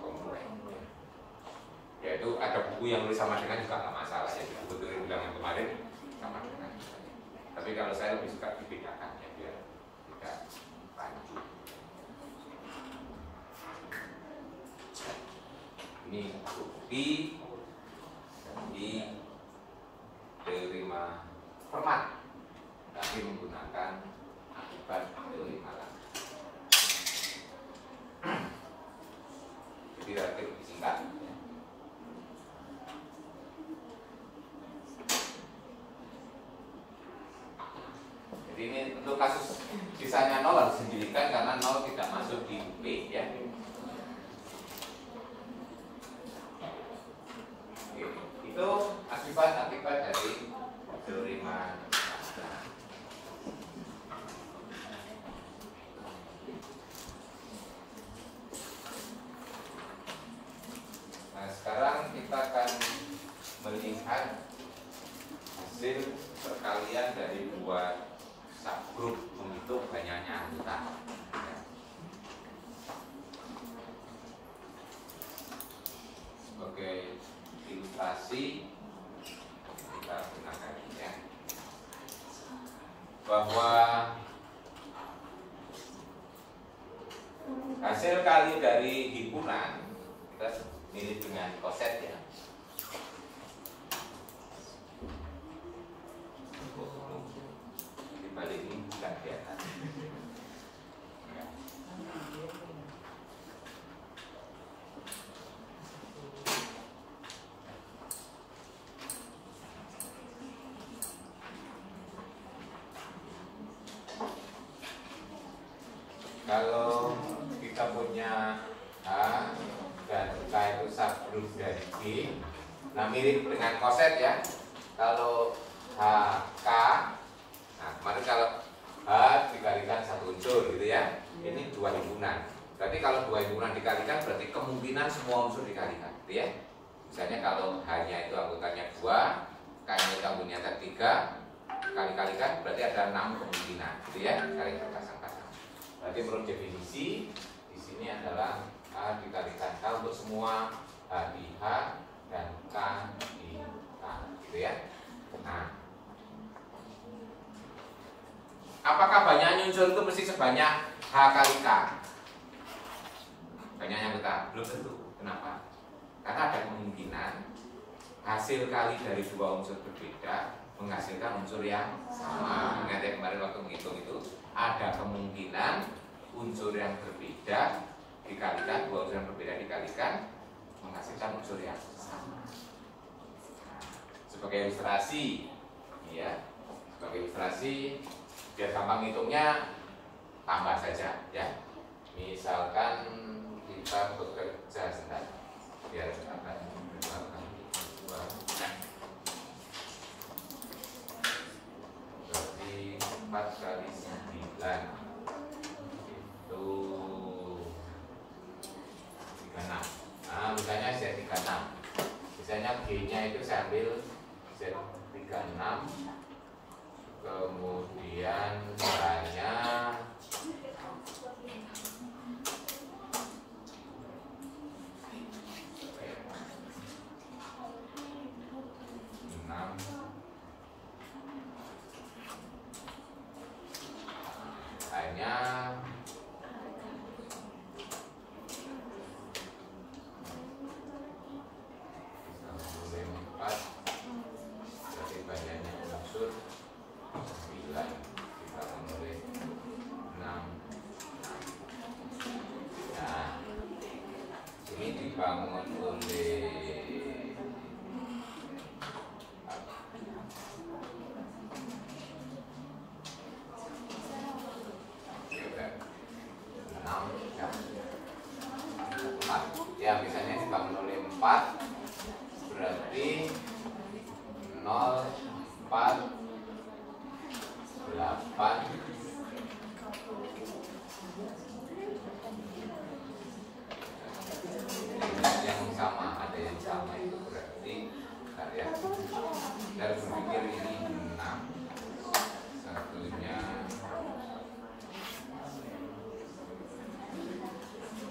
S1: yaitu ada buku yang nulis sama dengan juga nggak masalah ya, buku tulis ulang yang kemarin sama dengan. Tapi kalau saya lebih suka dibedakan ya biar tidak rancu. Ini bukti diterima format tapi menggunakan akibat teori malam. Jadi relatif lebih singkat. Jadi ini untuk kasus sisanya 0 harus didirikan karena 0 tidak masuk di UP ya. Oke. Itu akibat dari teorema. Nah sekarang kita akan melihat hasil perkalian dari dua subgrup untuk banyaknya anggota. Sebagai ilustrasi kita gunakan ini ya, bahwa hasil kali dari himpunan kita mirip dengan koset ya. Balik ini bukan kelihatan. Kalau kita punya A dan K itu subgrup dari B, nah mirip dengan koset ya. Kalau HK, nah kemarin kalau H dikalikan satu unsur gitu ya, ini dua himpunan. Berarti kalau dua himpunan dikalikan berarti kemungkinan semua unsur dikalikan, gitu ya. Misalnya kalau H-nya itu anggotanya 2, K-nya itu anggotanya 3, kali-kalikan berarti ada 6 kemungkinan, gitu ya, kali berpasang-pasang. Berarti menurut definisi di sini adalah A dikalikan K untuk semua H di H dan K di K, gitu ya. Nah, apakah banyaknya unsur itu mesti sebanyak H kali K? Banyaknya kita belum tentu. Kenapa? Karena ada kemungkinan hasil kali dari dua unsur berbeda menghasilkan unsur yang sama. Ingat ya kemarin waktu menghitung itu ada kemungkinan unsur yang berbeda dikalikan, dua unsur yang berbeda dikalikan menghasilkan unsur yang sama. Nah, sebagai ilustrasi, ya, sebagai ilustrasi biar gampang hitungnya tambah saja, ya. Misalkan kita bekerja sebentar, biar akan misalkan berarti 4 kali 9 itu 36. Nah, misalnya Z36. Misalnya G-nya itu saya ambil Z36, kemudian H-nya 6, H-nya 4, berarti banyaknya unsur 9 dibangun oleh 6. Nah, ini dibangun oleh 4. Ya, misalnya dibangun oleh 4, berarti 0, 4, 8, yang sama, ada yang sama itu berarti bentar ya, dari berpikir ini 6, satunya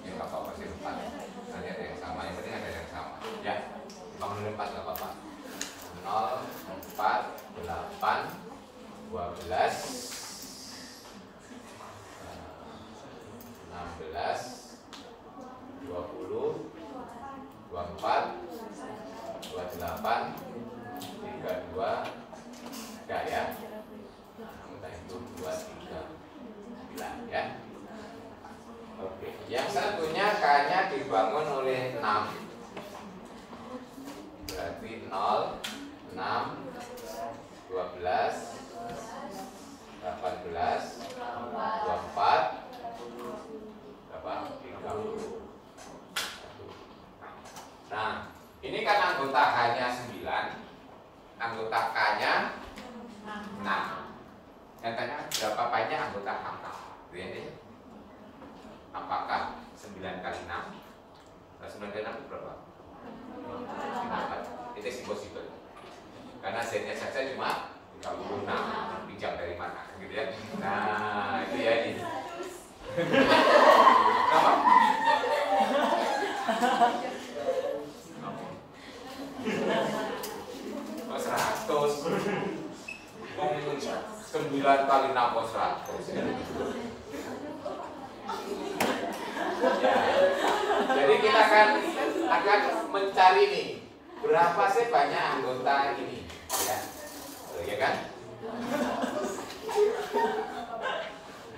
S1: ya nggak apa-apa sih 4, nanti ada yang sama, yang penting ada yang sama ya. Bangun 4 nggak apa-apa. 0, 4, 8, 12, 16, 20, 24, 28, 32, enggak ya? Nah, itu 239 ya. Oke, yang satunya K-nya dibangun oleh 6, berarti 0, 6, 12, 18, 24, berapa? 30. Nah, ini kan anggota H-nya 9, anggota K-nya 6. Yang tanya berapa banyak anggota H? Lihat ya. Apakah 9 kali 6? Nah, 9 kali 6 itu berapa? 54. Itu impossible. Karena Z-nya saja cuma 36. Pinjam dari mana? Gitu ya. Nah, itu ya ini. Apa? Oh, 100. 9 kali 6 kok 100 ya. Ya. Jadi kita akan mencari nih berapa sih banyak anggota ini, ya, ya kan?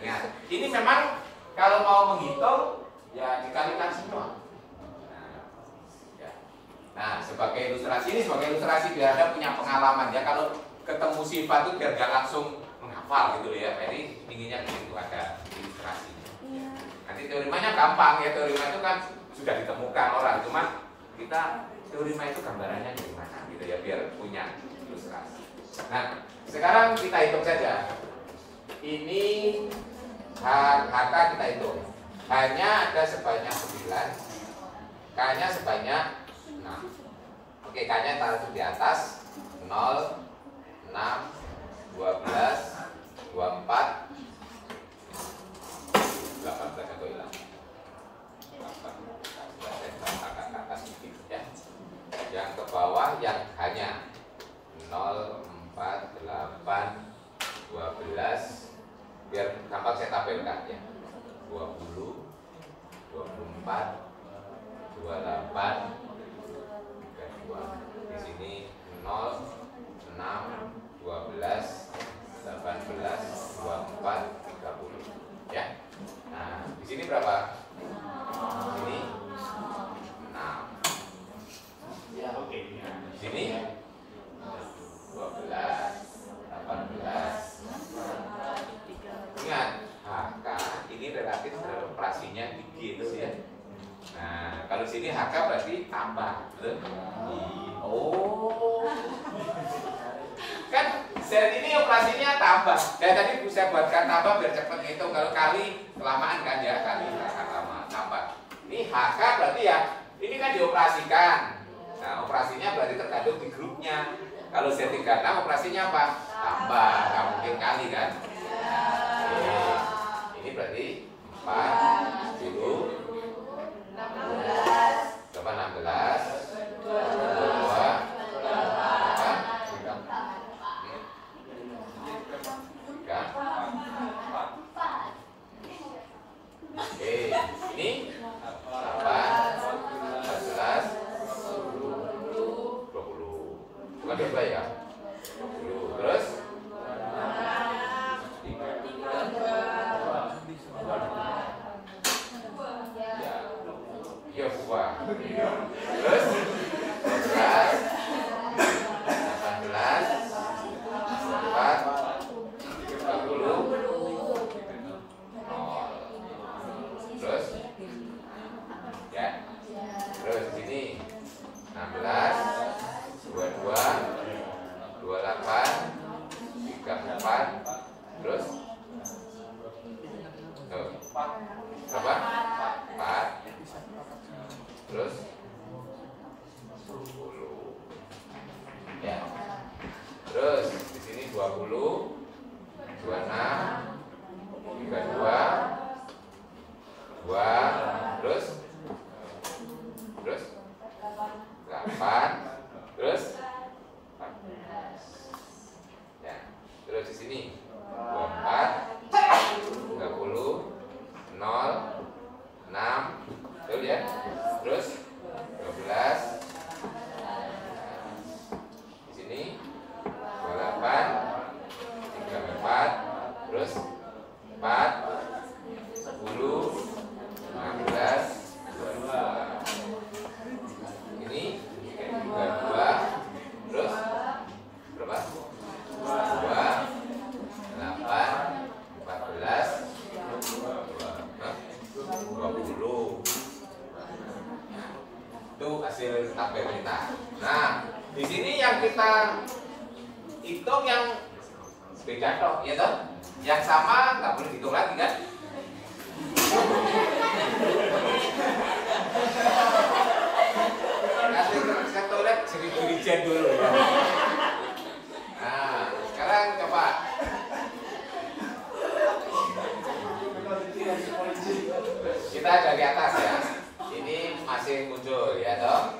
S1: Nah, ini memang kalau mau menghitung ya dikalikan semua. Nah, sebagai ilustrasi ini sebagai ilustrasi biar Anda punya pengalaman ya. Kalau ketemu sifat itu biar gak langsung menghafal gitu ya. Jadi inginnya begitu ada ilustrasinya. Nanti teorimanya gampang ya, teorema itu kan sudah ditemukan orang, cuma kita teorema itu gambarannya dari mana gitu ya, biar punya ilustrasi. Nah, sekarang kita hitung saja. Ini HK kita hitung. H-nya ada sebanyak 9, K-nya sebanyak 6. Oke, K-nya taruh di atas 0, 6, 12, 24, 18 atau hilang 18 ke atas sedikit ya. Yang ke bawah yang hanya 0, 4, 8, 12, biar gampang saya tampilkan ya, 20, 24, 28, 32. Di sini 0, 6, 12, 18, 24, 30 ya. Nah, di sini berapa? Di sini 6. Ya, oke. Di sini 12, 18. Ingat, HK ini relatif terhadap operasinya Kan Z ini operasinya tambah. Ya tadi saya buatkan tambah biar cepat ngitung. Kalau kali kelamaan kan ya, kali lama tambah. Ini HK berarti ya, ini kan dioperasikan. Nah, operasinya berarti tergantung di grupnya. Kalau Z36 operasinya apa? Tambah, nggak mungkin kali kan? Oke. Ini berarti 4, 10, 16, 22, oke, ini 8, 14, 20. Bukan 12 ya? 20. Terus? Ya, buah. Terus? 12, 18, 4, 30. Terus? Ya. Terus sini 16, 22, 28, 34. Terus? Tuh. Berapa? 4. Terus 10. Ya. Terus di sini 20, 26, 32, 2, terus 8, terus 14. Ya. Terus di sini 24, 30, 0, 6, betul ya? Terus 12. Di sini 28, 34, terus 4, 10, 16, 22. Ini 32, terus berapa? 2, 8, 14, 20. Itu hasil tabel kita. Nah, di sini yang kita hitung yang beda toh, ya toh? Yang sama nggak boleh dihitung lagi kan? Nanti saya tolak jadi dulu ya. Nah, sekarang coba. Kita dari atas ya. Ini masih muncul ya toh.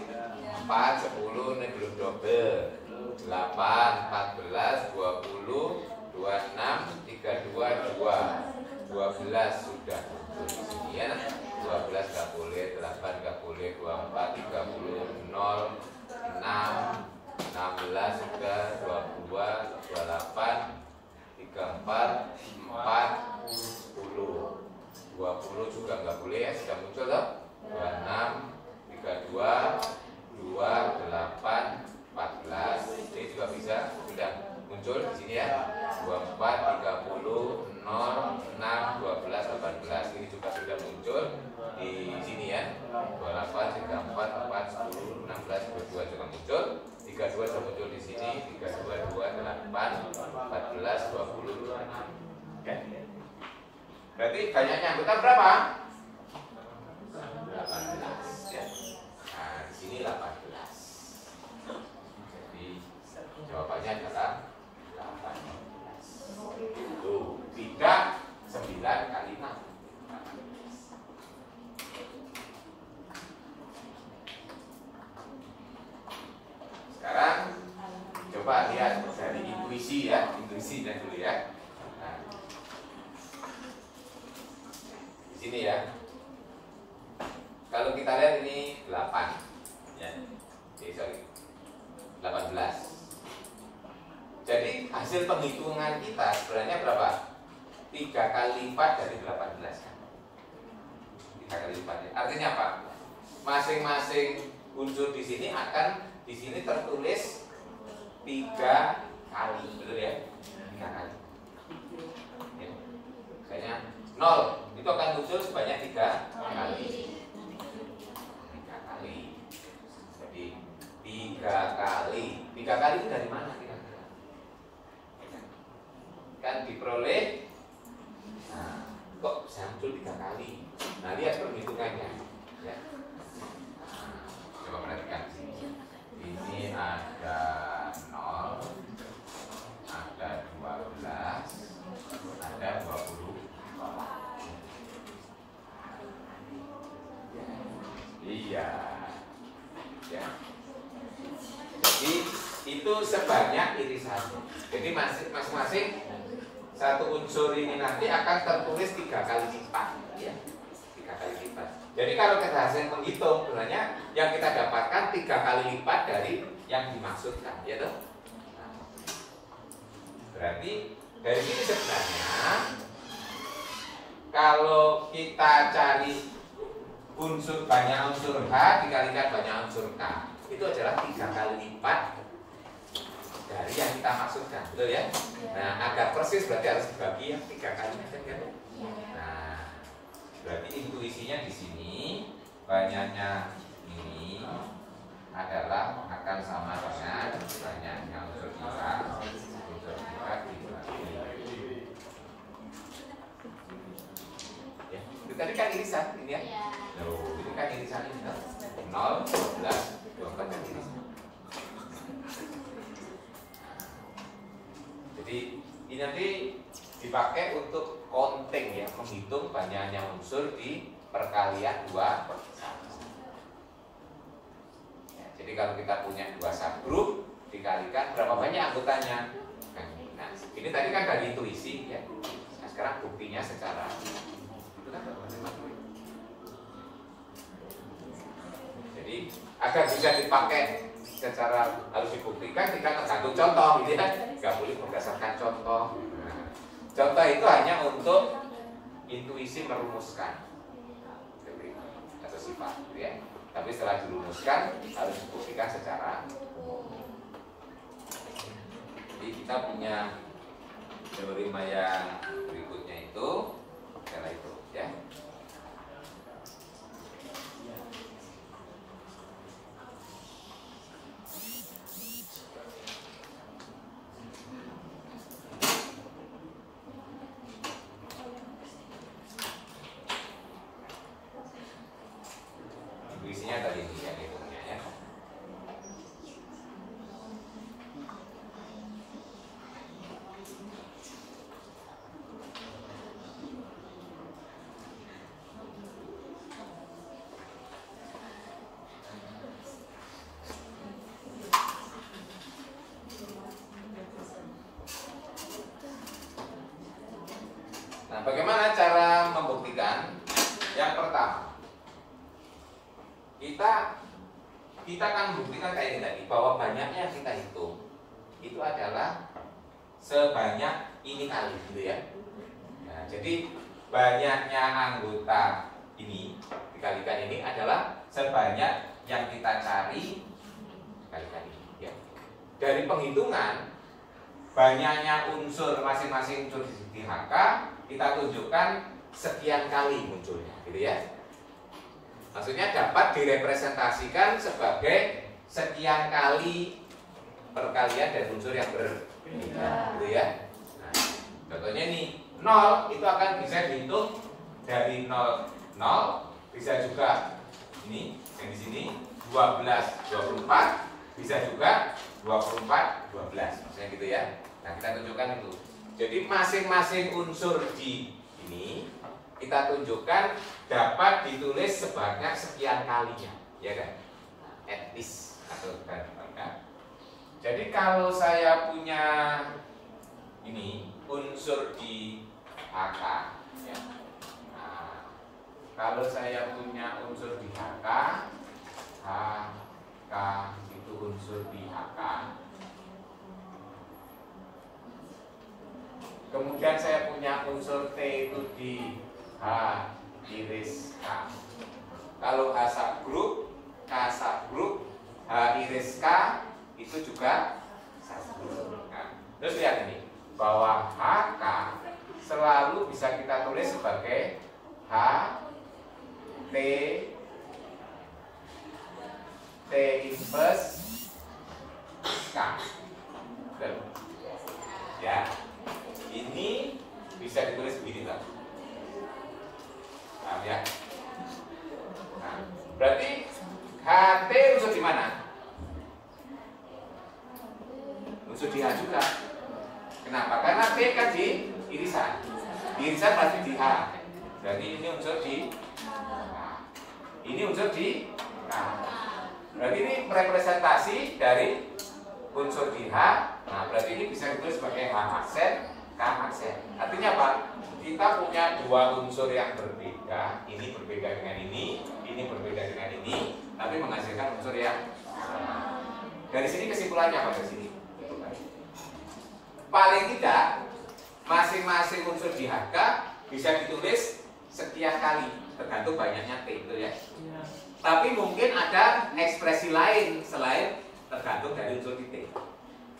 S1: 4, 10 ini belum double. 8, 14, 20, 26, 32, 2. 12 sudah muncul di sini ya. 12 nggak boleh, 8 nggak boleh, 24, 30, 0, 6, 16 sudah, 22, 28, 34, 4, 10. 20 juga nggak boleh ya, sudah muncul loh. 26, 32, 2, 8, 14. Ini juga bisa sudah muncul di sini ya. 24, 30, 0, 6, 12, 18. Ini juga sudah muncul di sini ya. 28, 34, 4, 10, 16, 22 juga muncul. 32 sudah muncul di sini. 32, 28, 14, 20, 26. Oke. Berarti banyaknya anggota berapa? 18 ya. Nah, di sini 18. Jadi jawabannya adalah 18. Tuh, 3, 9 kali 6. Sekarang coba lihat dari intuisi ya, intuisi dan dulu ya. Nah, di sini ya. Kalau kita lihat ini 8 ya. Sorry. 18. Jadi hasil penghitungan kita sebenarnya berapa? 3 kali lipat dari 18 kan? 3 kali lipat ya. Artinya apa? Masing-masing unsur di sini akan di sini tertulis 3 kali, betul ya? 3 kali. Ya. Misalnya 0 itu akan muncul sebanyak 3 kali. 3 kali. Jadi 3 kali. 3 kali itu dari mana kira-kira? akan diperoleh. Nah, kok bisa muncul 3 kali? Nah, lihat perhitungannya ya. Nah, coba perhatikan sini. Ini ada 0, ada 12, ada 20. Iya. Ya. Jadi itu sebanyak irisan. Jadi masing-masing satu unsur ini nanti akan tertulis 3 kali lipat, ya. 3 kali lipat. Jadi kalau kita hasil menghitung, sebenarnya yang kita dapatkan 3 kali lipat dari yang dimaksudkan, ya toh? Nah, berarti dari sini sebenarnya kalau kita cari banyak unsur H dikalikan banyak unsur K, itu adalah 3 kali lipat dari yang kita maksudkan, betul ya? Nah, agar persis berarti harus dibagi yang 3 kali kan? Nah, berarti intuisinya di sini banyaknya ini adalah akan sama dengan banyaknya unsur kita dibagi. Ya, itu tadi kan irisan ini ya? Loh, ini kan irisan ini 0, 12, 24 kan irisan. Jadi ini nanti dipakai untuk counting ya, menghitung banyaknya unsur di perkalian 2 per 1. Ya, jadi kalau kita punya 2 subgroup dikalikan berapa banyak anggotanya? Nah, ini tadi kan dari intuisi ya. Nah, sekarang buktinya secara itu kan jadi agar bisa dipakai secara harus dibuktikan kita tergantung contoh gitu ya, nggak boleh berdasarkan contoh. Nah, contoh itu hanya untuk intuisi merumuskan teori atau sifat gitu ya, tapi setelah dirumuskan harus dibuktikan secara umum. Jadi kita punya teorema yang berikutnya itu adalah itu ya. Intuisinya tadi ini yang hitungnya ya. Nah, bagaimana cara membuktikan? Yang pertama, kita akan membuktikan kayak ini tadi, bahwa banyaknya yang kita hitung itu adalah sebanyak ini kali, gitu ya. Nah, jadi banyaknya anggota ini dikalikan ini adalah sebanyak yang kita cari dikalikan ini, ya. Dari penghitungan banyaknya unsur masing-masing unsur di HK kita tunjukkan sekian kali munculnya, gitu ya. Maksudnya dapat direpresentasikan sebagai sekian kali perkalian dari unsur yang berbeda, gitu ya. Nah, contohnya nih 0 itu akan bisa dihitung dari 0, 0 bisa juga ini yang di sini 12, 24 bisa juga 24, 12, maksudnya gitu ya. Nah, kita tunjukkan itu. Jadi masing-masing unsur di ini kita tunjukkan dapat ditulis sebanyak sekian kalinya, ya kan? At least atau kan? Jadi kalau saya punya ini unsur di HK, ya. Nah, kalau saya punya unsur di HK, HK itu unsur di HK. Kemudian saya punya unsur T itu di H iris K. Kalau H subgroup, K subgroup, H iris K itu juga subgroup. Nah, terus lihat ini bahwa HK selalu bisa kita tulis sebagai H T inverse K. Ya. Ini irisan pasti di H. Berarti ini unsur di H. Ini unsur di K. Berarti ini representasi dari unsur di H. Nah, berarti ini bisa ditulis sebagai H aksen, K aksen. Artinya apa? Kita punya dua unsur yang berbeda. Ini berbeda dengan ini berbeda dengan ini, tapi menghasilkan unsur yang sama. Dari sini kesimpulannya apa dari sini? Paling tidak masing-masing unsur di HK bisa ditulis sekian kali, tergantung banyaknya T, gitu ya. Tapi mungkin ada ekspresi lain selain tergantung dari unsur di T.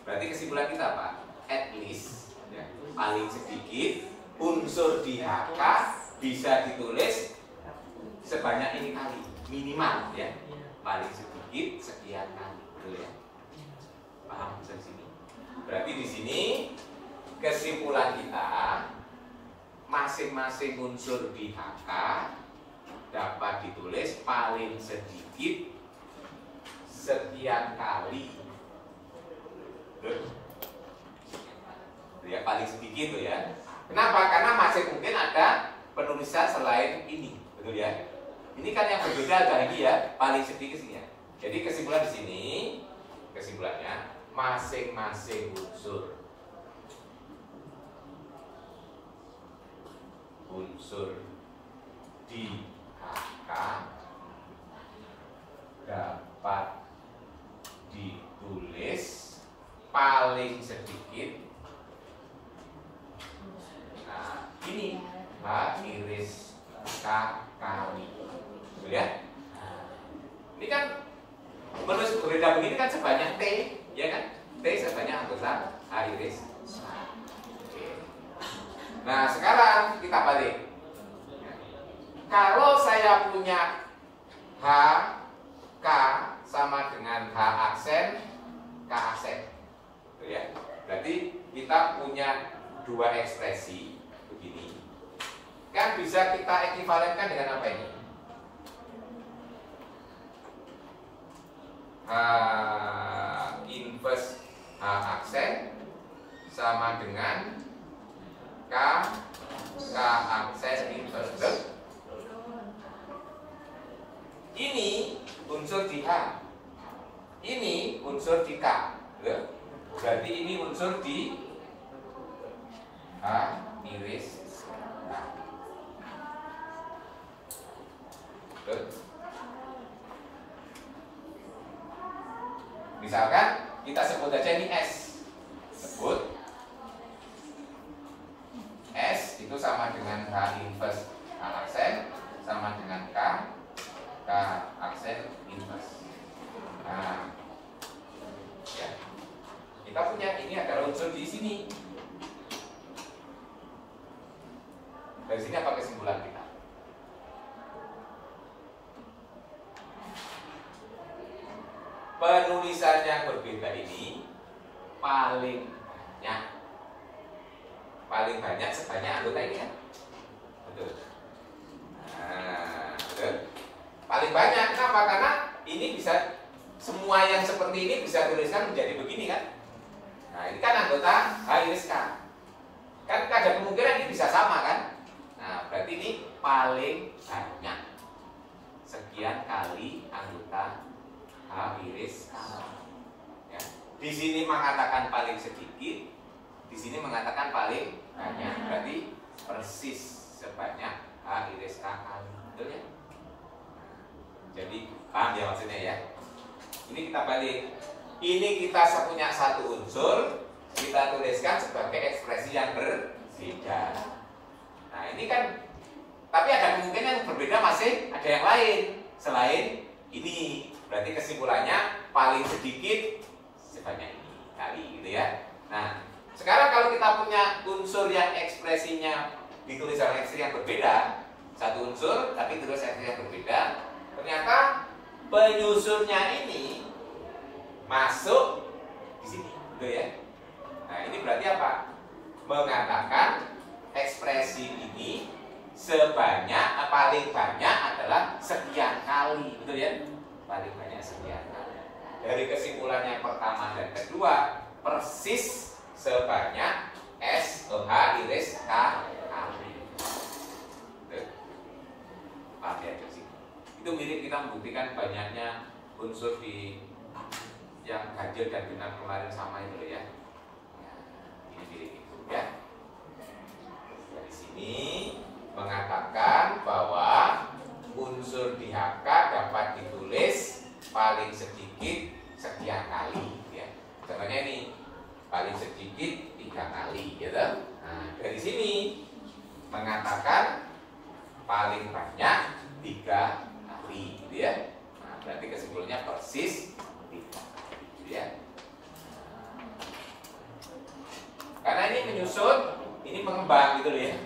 S1: Berarti kesimpulan kita apa? At least, ya, paling sedikit unsur di HK bisa ditulis sebanyak ini kali, minimal ya. Paling sedikit sekian kali, betul ya. Paham dari sini? Berarti di sini kesimpulan kita masing-masing unsur di HK dapat ditulis paling sedikit sekian kali. Ya, paling sedikit tuh ya. Kenapa? Karena masih mungkin ada penulisan selain ini, betul ya. Ini kan yang berbeda lagi ya, paling sedikit sih ya. Jadi kesimpulan di sini, kesimpulannya masing-masing unsur di HK dapat ditulis paling sedikit. Nah, ini H iris K kali, betul ya? Ini kan menulis berbeda begini kan sebanyak T, ya kan? T sebanyak anggota H iris. Oke. Nah, sekarang kita balik. Kalau saya punya H, K sama dengan H aksen, K aksen, betul ya? Berarti kita punya dua ekspresi begini. Kan bisa kita ekivalenkan dengan apa ini? H inverse H aksen sama dengan K aksen inverse. Ini unsur di H, ini unsur di K. Berarti ini unsur di H iris K. Misalkan kita sebut aja ini S. Sebut S itu sama dengan H inverse H aksen sama dengan K aksen inverse. Nah, ya. Kita punya ini adalah unsur di sini. Dari sini apa kesimpulan kita? Penulisan yang berbeda ini paling banyak sebanyak anggota ini kan? Betul. Nah, betul. Paling banyak, kenapa? Karena ini bisa, semua yang seperti ini bisa tuliskan menjadi begini kan. Nah, ini kan anggota H iris K. Kan ada kemungkinan ini bisa sama kan. Nah, berarti ini paling banyak sekian kali anggota H iris K. Ya. Di sini mengatakan paling sedikit, di sini mengatakan paling banyak. Berarti persis sebanyak H iris K kali. Betul ya? Jadi paham ya maksudnya ya. Ini kita balik. Ini kita punya satu unsur, kita tuliskan sebagai ekspresi yang berbeda. Nah ini kan, tapi ada kemungkinan yang berbeda masih ada yang lain selain ini. Berarti kesimpulannya paling sedikit sebanyak ini kali, gitu ya. Nah sekarang kalau kita punya unsur yang ekspresinya ditulis dalam ekspresi yang berbeda, satu unsur tapi ditulis ekspresi yang berbeda. Ternyata penyusunnya ini masuk di sini, gitu ya. Nah, ini berarti apa? Mengatakan ekspresi ini sebanyak, paling banyak adalah sekian kali, betul ya? Paling banyak sekian kali. Dari kesimpulan yang pertama dan kedua, persis sebanyak S H iris K kali. Itu mirip kita membuktikan banyaknya unsur di yang ganjil dan genap kemarin sama itu ya. Ini mirip itu ya. Dari sini mengatakan bahwa unsur di HK dapat ditulis paling sedikit sekian kali ya. Contohnya ini paling sedikit 3 kali gitu. Nah, dari sini mengatakan paling banyak 3 kali gitu ya. Nah, berarti kesimpulannya persis 3 gitu ya. Karena ini menyusun, ini mengembang gitu loh ya.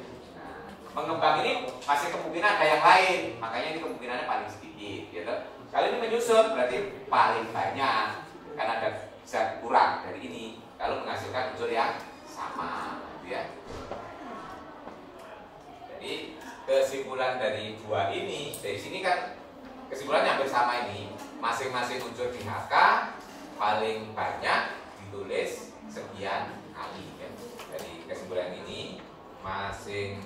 S1: Mengembang ini masih kemungkinan ada yang lain, makanya ini kemungkinannya paling sedikit gitu. Kalau ini menyusun berarti paling banyak karena ada bisa kurang dari ini kalau menghasilkan unsur yang sama gitu ya. Jadi kesimpulan dari dua ini, dari sini kan kesimpulannya hampir sama ini. Masing-masing unsur di HK paling banyak ditulis sekian kali ya. Jadi kesimpulan ini masing-masing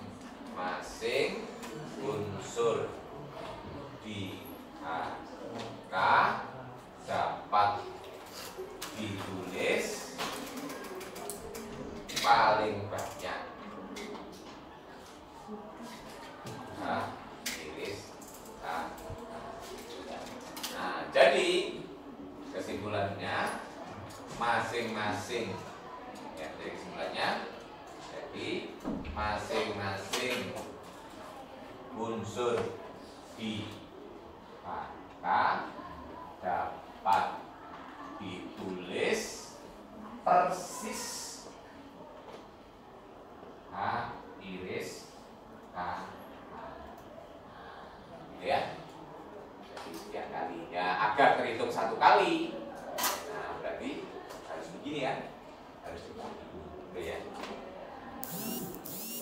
S1: unsur di HK dapat ditulis paling banyak. Nah, jadi kesimpulannya masing-masing ya, dari kesimpulannya jadi masing-masing unsur di HK dapat ditulis persis H iris K ya. Jadi setiap kalinya agar terhitung 1 kali. Nah, berarti harus begini ya. Harus dibagi gitu ya.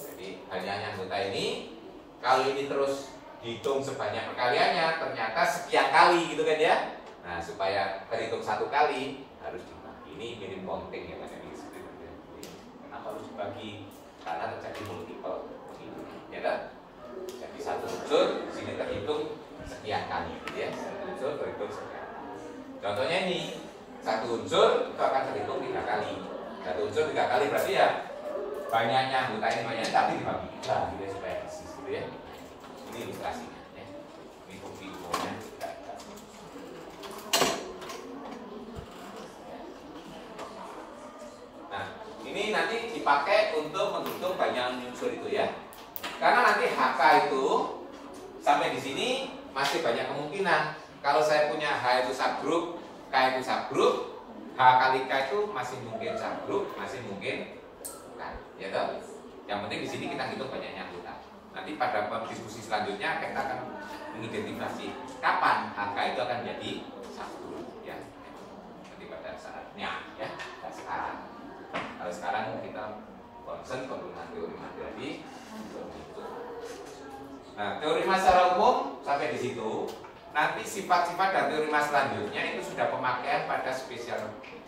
S1: Jadi hanya anggota ini kalau ini terus dihitung sebanyak perkaliannya ternyata sekian kali gitu kan ya. Nah, supaya terhitung 1 kali harus dibagi. Ini mirip counting yang ada di skrip. Kenapa harus dibagi? Karena terjadi multiple ya kan? Jadi satu unsur di sini terhitung sekian kali gitu ya. Satu unsur terhitung sekian. Contohnya ini satu unsur itu akan terhitung 3 kali. Satu unsur 3 kali berarti ya banyaknya anggota ini banyak tapi dibagi 3 gitu ya supaya persis gitu ya. Ini ilustrasinya ya. Ini bukti umumnya. Nah, ini nanti dipakai untuk menghitung banyak unsur itu ya. Karena nanti HK itu sampai di sini masih banyak kemungkinan. Kalau saya punya H itu subgroup, K itu subgroup, H kali K itu masih mungkin subgroup, masih mungkin bukan, ya toh? Yang penting di sini kita hitung banyaknya anggota. Nanti pada diskusi selanjutnya kita akan mengidentifikasi kapan HK itu akan jadi subgroup, ya. Nanti pada saatnya, ya. Dan sekarang, kalau sekarang kita concern penggunaan teori materi. Nah, teori mas secara umum sampai di situ. Nanti sifat-sifat dan teori mas selanjutnya itu sudah pemakaian pada spesial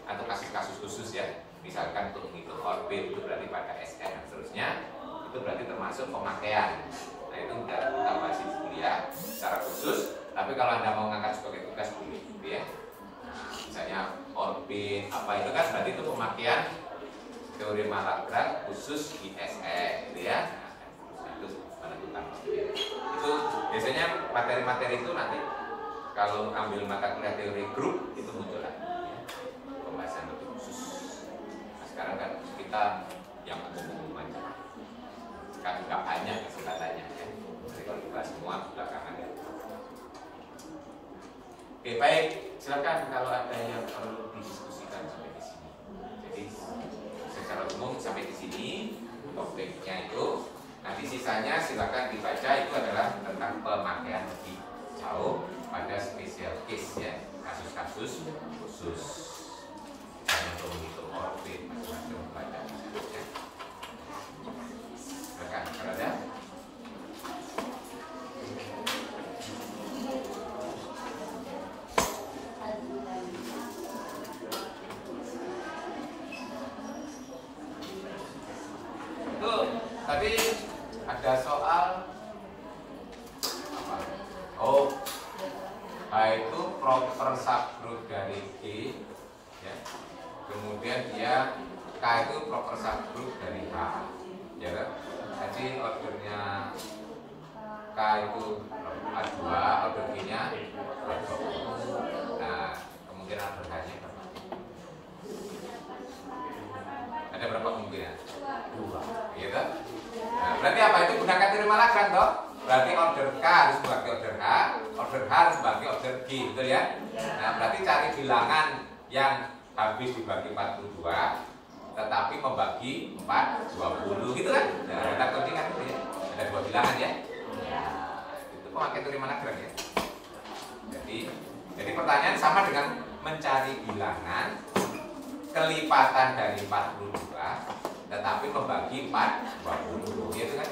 S1: atau kasus-kasus khusus ya. Misalkan untuk menghitung orbit itu berarti pada SN dan seterusnya. Itu berarti termasuk pemakaian. Nah, itu kita bahas di kuliah secara khusus. Tapi kalau Anda mau ngangkat sebagai tugas boleh gitu ya. Nah, misalnya orbit apa itu kan berarti itu pemakaian teori Lagrange khusus di SN gitu ya. Itu biasanya materi-materi itu nanti kalau ambil mata kuliah teori grup itu muncul lagi ya. Pembahasan lebih khusus. Nah, sekarang kan kita yang umum-umum aja kan nggak banyak kesempatannya ya. Jadi kalau kita semua belakangan ya. Oke, baik, silakan kalau ada yang perlu didiskusikan sampai di sini. Jadi secara umum sampai di sini topiknya itu. Nanti sisanya silakan dibaca, itu adalah tentang pemakaian lebih jauh pada spesial case ya, kasus-kasus khusus untuk menghitung orbit macam-macam pada ya. Silakan kalau ada. Itu tadi ada soal apa? Oh, K itu proper subgroup dari H, ya kan? Jadi ordernya K itu A2, order G-nya A20. Nah, kemungkinan order H-nya berapa? Ada berapa kemungkinan? 2, gitu? Nah, berarti apa itu? Gunakan teori Lagrange toh? Berarti order K harus membagi order H harus membagi order G, betul ya? Nah, berarti cari bilangan yang habis dibagi 42 tetapi membagi 20, gitu kan? Nah, kita coding kan itu ya. Ada 2 bilangan ya. Nah, itu memakai teori Lagrange ya. Jadi pertanyaan sama dengan mencari bilangan kelipatan dari 42 tetapi membagi 20, gitu kan?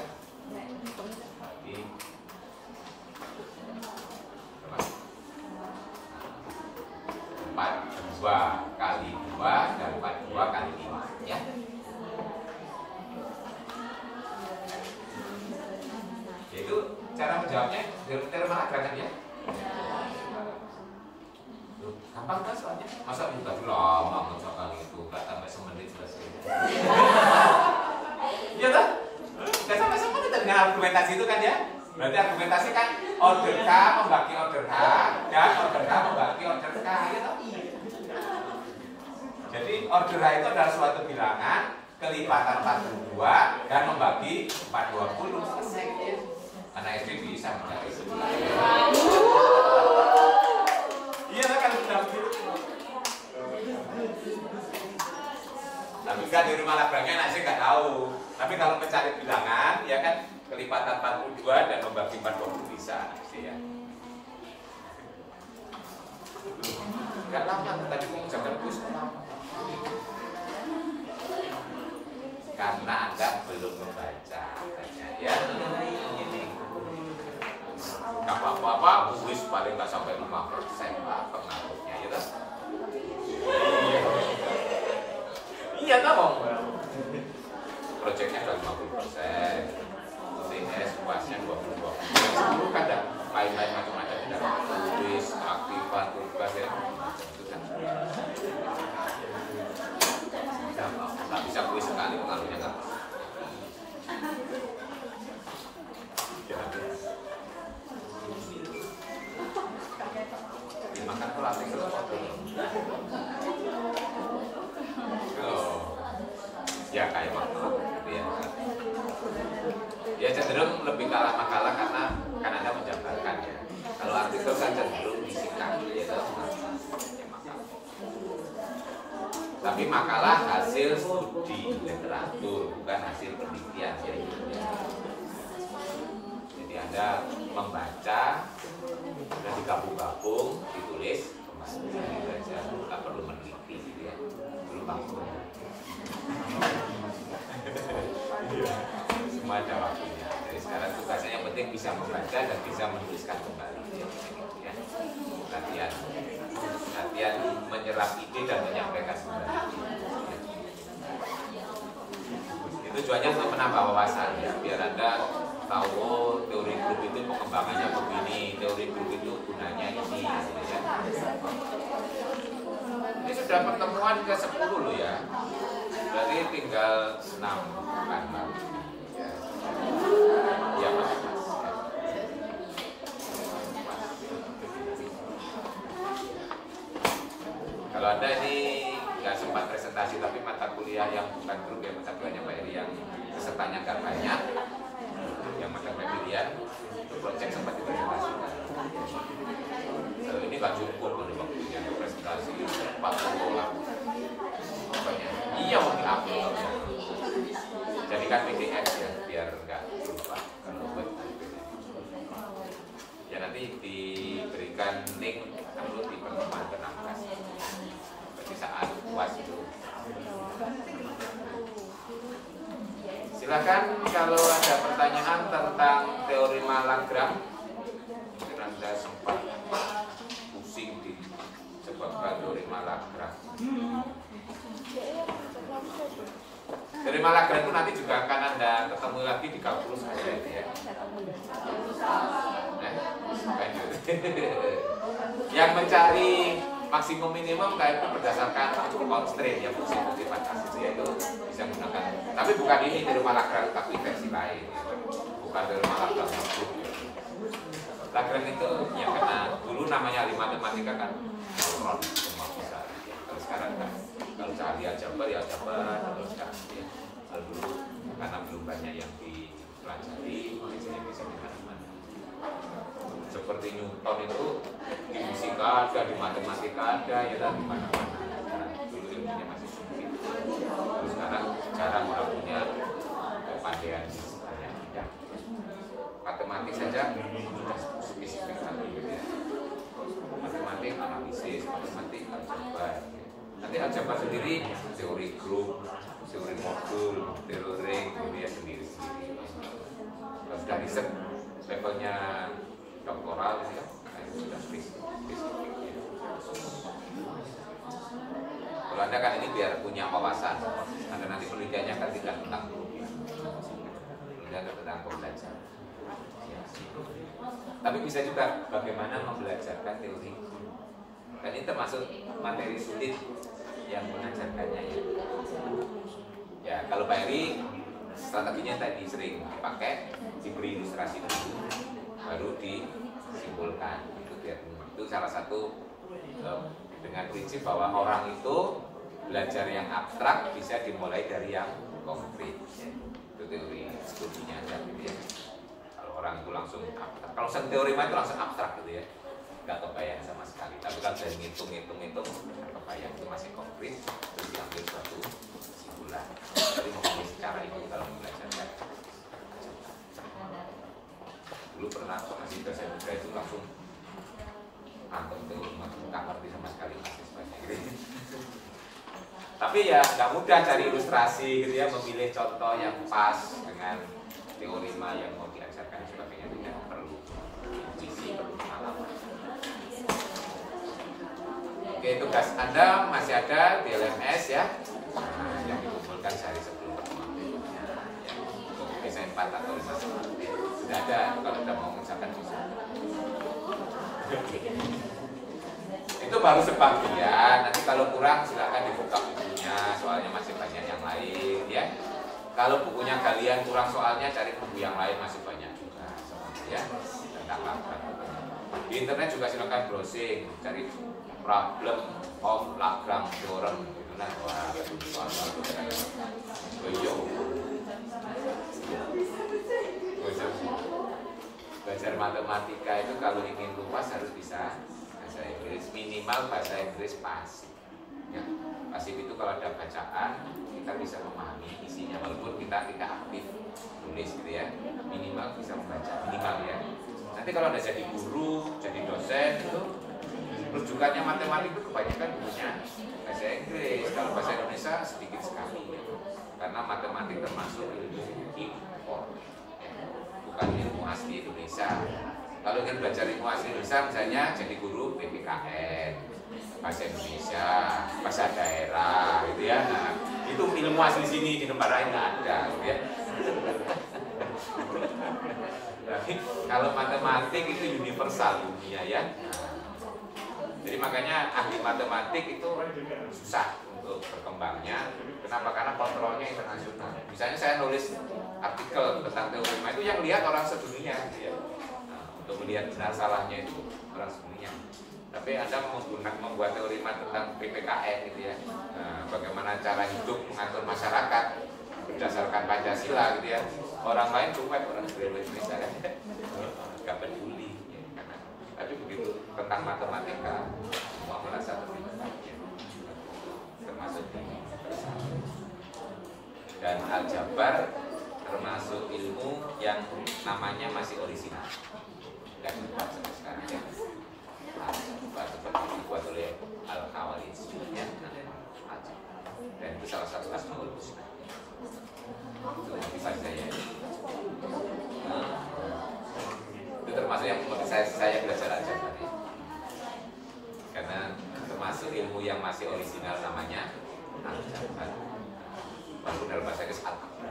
S1: 42 kali 2 dan 42 kali 5 ya. Itu cara menjawabnya teori Lagrange ya. Gampang kan soalnya? Masa minta lama mencoba kali itu enggak sampai semenit selesai. Iya kan? Enggak sampai semenit dengan argumentasi itu kan ya? Berarti argumentasi kan order K membagi order H dan order H membagi order K, ya toh? Jadi order H itu adalah suatu bilangan kelipatan 42 dan membagi 420, selesai ya. Anak SD bisa mencari sebenarnya. Iya kan kalau sudah begitu. Tapi kan di rumah Lagrange anak saya nggak tahu. Tapi kalau mencari bilangan, ya kan kelipatan 42 dan membagi 40 bisa sih ya. Gak lama tadi mengucapkan kuis lama. Karena Anda belum membaca, katanya ya. Ini nggak apa-apa, kuis paling nggak sampai 5% lah pengaruhnya, ya kan? Iya toh, proyeknya udah 50%. TS pasnya 20 kan ada lain-lain macam-macam, ada tulis, aktifan, tugas ya, itu kan nggak bisa kuis sekali pengaruhnya kan. Dimakan pelatih kalau foto. Ya kayak makhluk gitu ya. Ya cenderung lebih kalah makalah karena kan Anda menjabarkan ya. Kalau artikel kan cenderung disingkat ya toh. Tapi makalah hasil studi literatur bukan hasil penelitian ya. Jadi Anda membaca dan digabung-gabung ditulis kembali saja, nggak perlu meneliti gitu ya. Belum bangun. Semua ada waktunya. Jadi sekarang tugasnya yang penting bisa membaca dan bisa menuliskan kembali ya. Latihan menyerap ide dan menyampaikan kembali. Itu tujuannya untuk menambah wawasan ya, biar Anda tahu teori grup itu pengembangannya begini, teori grup itu gunanya ini ya. Ini sudah pertemuan ke-10 loh ya. Berarti tinggal 6 kan Pak. Ya Mas. Kalau Anda ini nggak sempat presentasi tapi mata kuliah yang bukan grup ya, mata kuliahnya Pak Eri yang pesertanya nggak banyak, yang mata pemilihan itu proyek sempat dipresentasikan. Kalau ini nggak cukup pada waktunya presentasi 40 orang. Pokoknya iya mau diupload ya. Jadikan PDF ya biar nggak lupa kalau buat ya nanti diberikan link upload di pertemuan ke-16 berarti saat UAS itu. Silakan kalau ada pertanyaan tentang teori Lagrange. Mungkin Anda sempat pusing disebabkan teori Lagrange. Teori Lagrange itu nanti juga akan Anda ketemu lagi di kalkulus aja ya. Yang mencari maksimum minimum kayak itu berdasarkan constraint ya, fungsi fantasi itu bisa menggunakan. Tapi bukan ini di rumah Lagrange, tapi versi lain. Bukan di rumah Lagrange. Lagrange itu ya karena dulu namanya ahli matematika kan neuron semua bisa. Kalau sekarang kan kalau ahli aljabar ya aljabar, kalau sekarang ya kalau dulu karena belum banyak yang dipelajari, di sini bisa dimana-mana. Seperti Newton itu di fisika ada, di matematika ada, ya dan di mana-mana. Dulu ilmunya masih sedikit. Terus sekarang jarang orang punya kepandaian banyak bidang. Matematik saja sudah spesifik lagi gitu ya. Matematik analisis, matematik aljabar. Nanti aljabar sendiri teori grup, teori modul, teori ring, gitu ya sendiri-sendiri. Kalau sudah riset levelnya doktoral gitu ya, sudah spesifik ya. Kalau Anda kan ini biar punya wawasan, Anda nanti penelitiannya kan tidak tentang grup ya, tidak tentang pembelajaran ya. Tapi bisa juga bagaimana membelajarkan teori, dan ini termasuk materi sulit yang mengajarkannya ya. Ya kalau Pak Eri strateginya tadi sering dipakai, diberi ilustrasi dulu, baru disimpulkan. Itu salah satu dengan prinsip bahwa orang itu belajar yang abstrak bisa dimulai dari yang konkret. Itu teori studinya aja gitu ya. Kalau orang itu langsung abstrak, kalau teori itu langsung abstrak gitu ya, nggak kebayang sama sekali. Tapi kalau saya ngitung kebayang itu masih konkret, terus diambil suatu kesimpulan. Jadi mungkin secara itu kalau belajarkan. Dulu pernah masih dosen muda itu langsung nonton teori nggak ngerti sama sekali mahasiswanya gitu. Tapi ya nggak mudah cari ilustrasi gitu ya, memilih contoh yang pas dengan teorema yang mau diajarkan sebagainya, tidak perlu visi, perlu pengalaman. Oke, tugas Anda masih ada di LMS ya, yang dikumpulkan sehari sebelum pertemuan berikutnya ya, untuk desain 4 atau 5 sudah ada, kalau Anda mau mengerjakan bisa. Itu baru sebagian, nanti kalau kurang silakan dibuka bukunya, soalnya masih banyak yang lain ya. Kalau bukunya kalian kurang soalnya, cari buku yang lain, masih banyak juga ya, tentang Lagrange. Di internet juga silakan browsing, cari problem of Lagrange theorem gitu nah. Wah, belajar matematika itu kalau ingin luas harus bisa bahasa Inggris, minimal bahasa Inggris pasif ya. Pasif itu kalau ada bacaan kita bisa memahami isinya, walaupun kita tidak aktif tulis gitu ya, minimal bisa membaca, minimal ya. Nanti kalau Anda jadi guru, jadi dosen itu rujukannya matematik itu kebanyakan punya bahasa Inggris. Kalau bahasa Indonesia sedikit sekali ya. Karena matematik termasuk ilmu impor ya, bukan ilmu asli Indonesia. Kalau ingin belajar ilmu asli Indonesia, misalnya jadi guru PPKN, bahasa Indonesia, bahasa daerah gitu ya. Nah, itu ilmu asli sini, di tempat lain nggak ada gitu ya. Tapi kalau matematik itu universal dunia ya. Jadi makanya ahli matematik itu susah untuk berkembangnya. Kenapa? Karena kontrolnya internasional. Misalnya saya nulis artikel tentang teorema itu yang lihat orang sedunia gitu ya. Untuk melihat benar salahnya itu orang sedunia. Tapi Anda membuat teorema tentang PPKN gitu ya. Nah, bagaimana cara hidup mengatur masyarakat berdasarkan Pancasila gitu ya. Orang lain cuek, orang Indonesia kan nggak peduli ya, karena tapi begitu tentang matematika semua merasa terlibat ya, termasuk ini. Dan aljabar termasuk ilmu yang namanya masih orisinal dan dibuat sampai sekarang ya. Aljabar seperti dibuat oleh Al-Khawarizmi ya, dan itu salah satu asmaul husna. Itu motivasi saya. Itu termasuk yang motivasi saya belajar aljabar ya. Karena termasuk ilmu yang masih orisinal namanya aljabar. Walaupun dalam bahasa Inggris aljabar.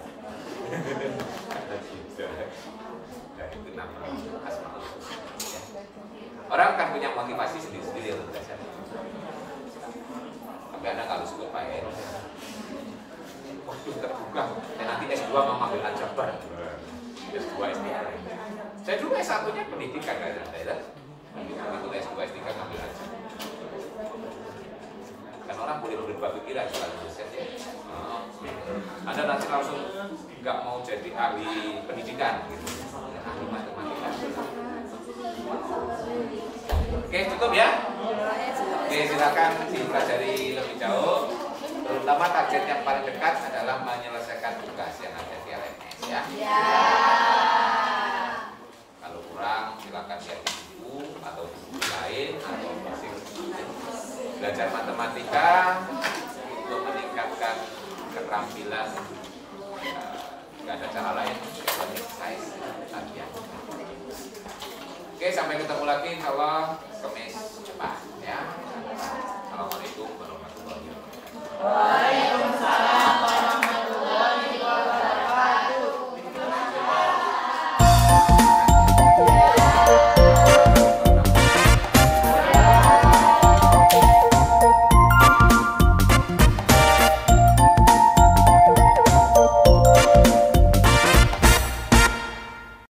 S1: Dan itu nama asmaul husna. Orang kan punya motivasi sendiri-sendiri untuk belajar. Tapi Anda kalau suka Pak Heru, waduh terbuka, dan nanti S2 mau ngambil aljabar, S2 SPR. Saya dulu S1-nya pendidikan kan, saya itu S2 S3 ngambil aljabar. Kan orang boleh berubah pikiran soal dosen ya. Anda nanti langsung nggak mau jadi ahli pendidikan, gitu. Ahli matematika. Oke, cukup ya. Oke, silakan dipelajari lebih jauh. Terutama target yang paling dekat adalah menyelesaikan tugas yang ada di LMS ya. Kalau kurang silakan lihat di buku atau di buku lain atau masih belajar matematika untuk meningkatkan keterampilan. Nggak ada cara lain selain exercise latihan. Oke, sampai ketemu lagi insyaallah.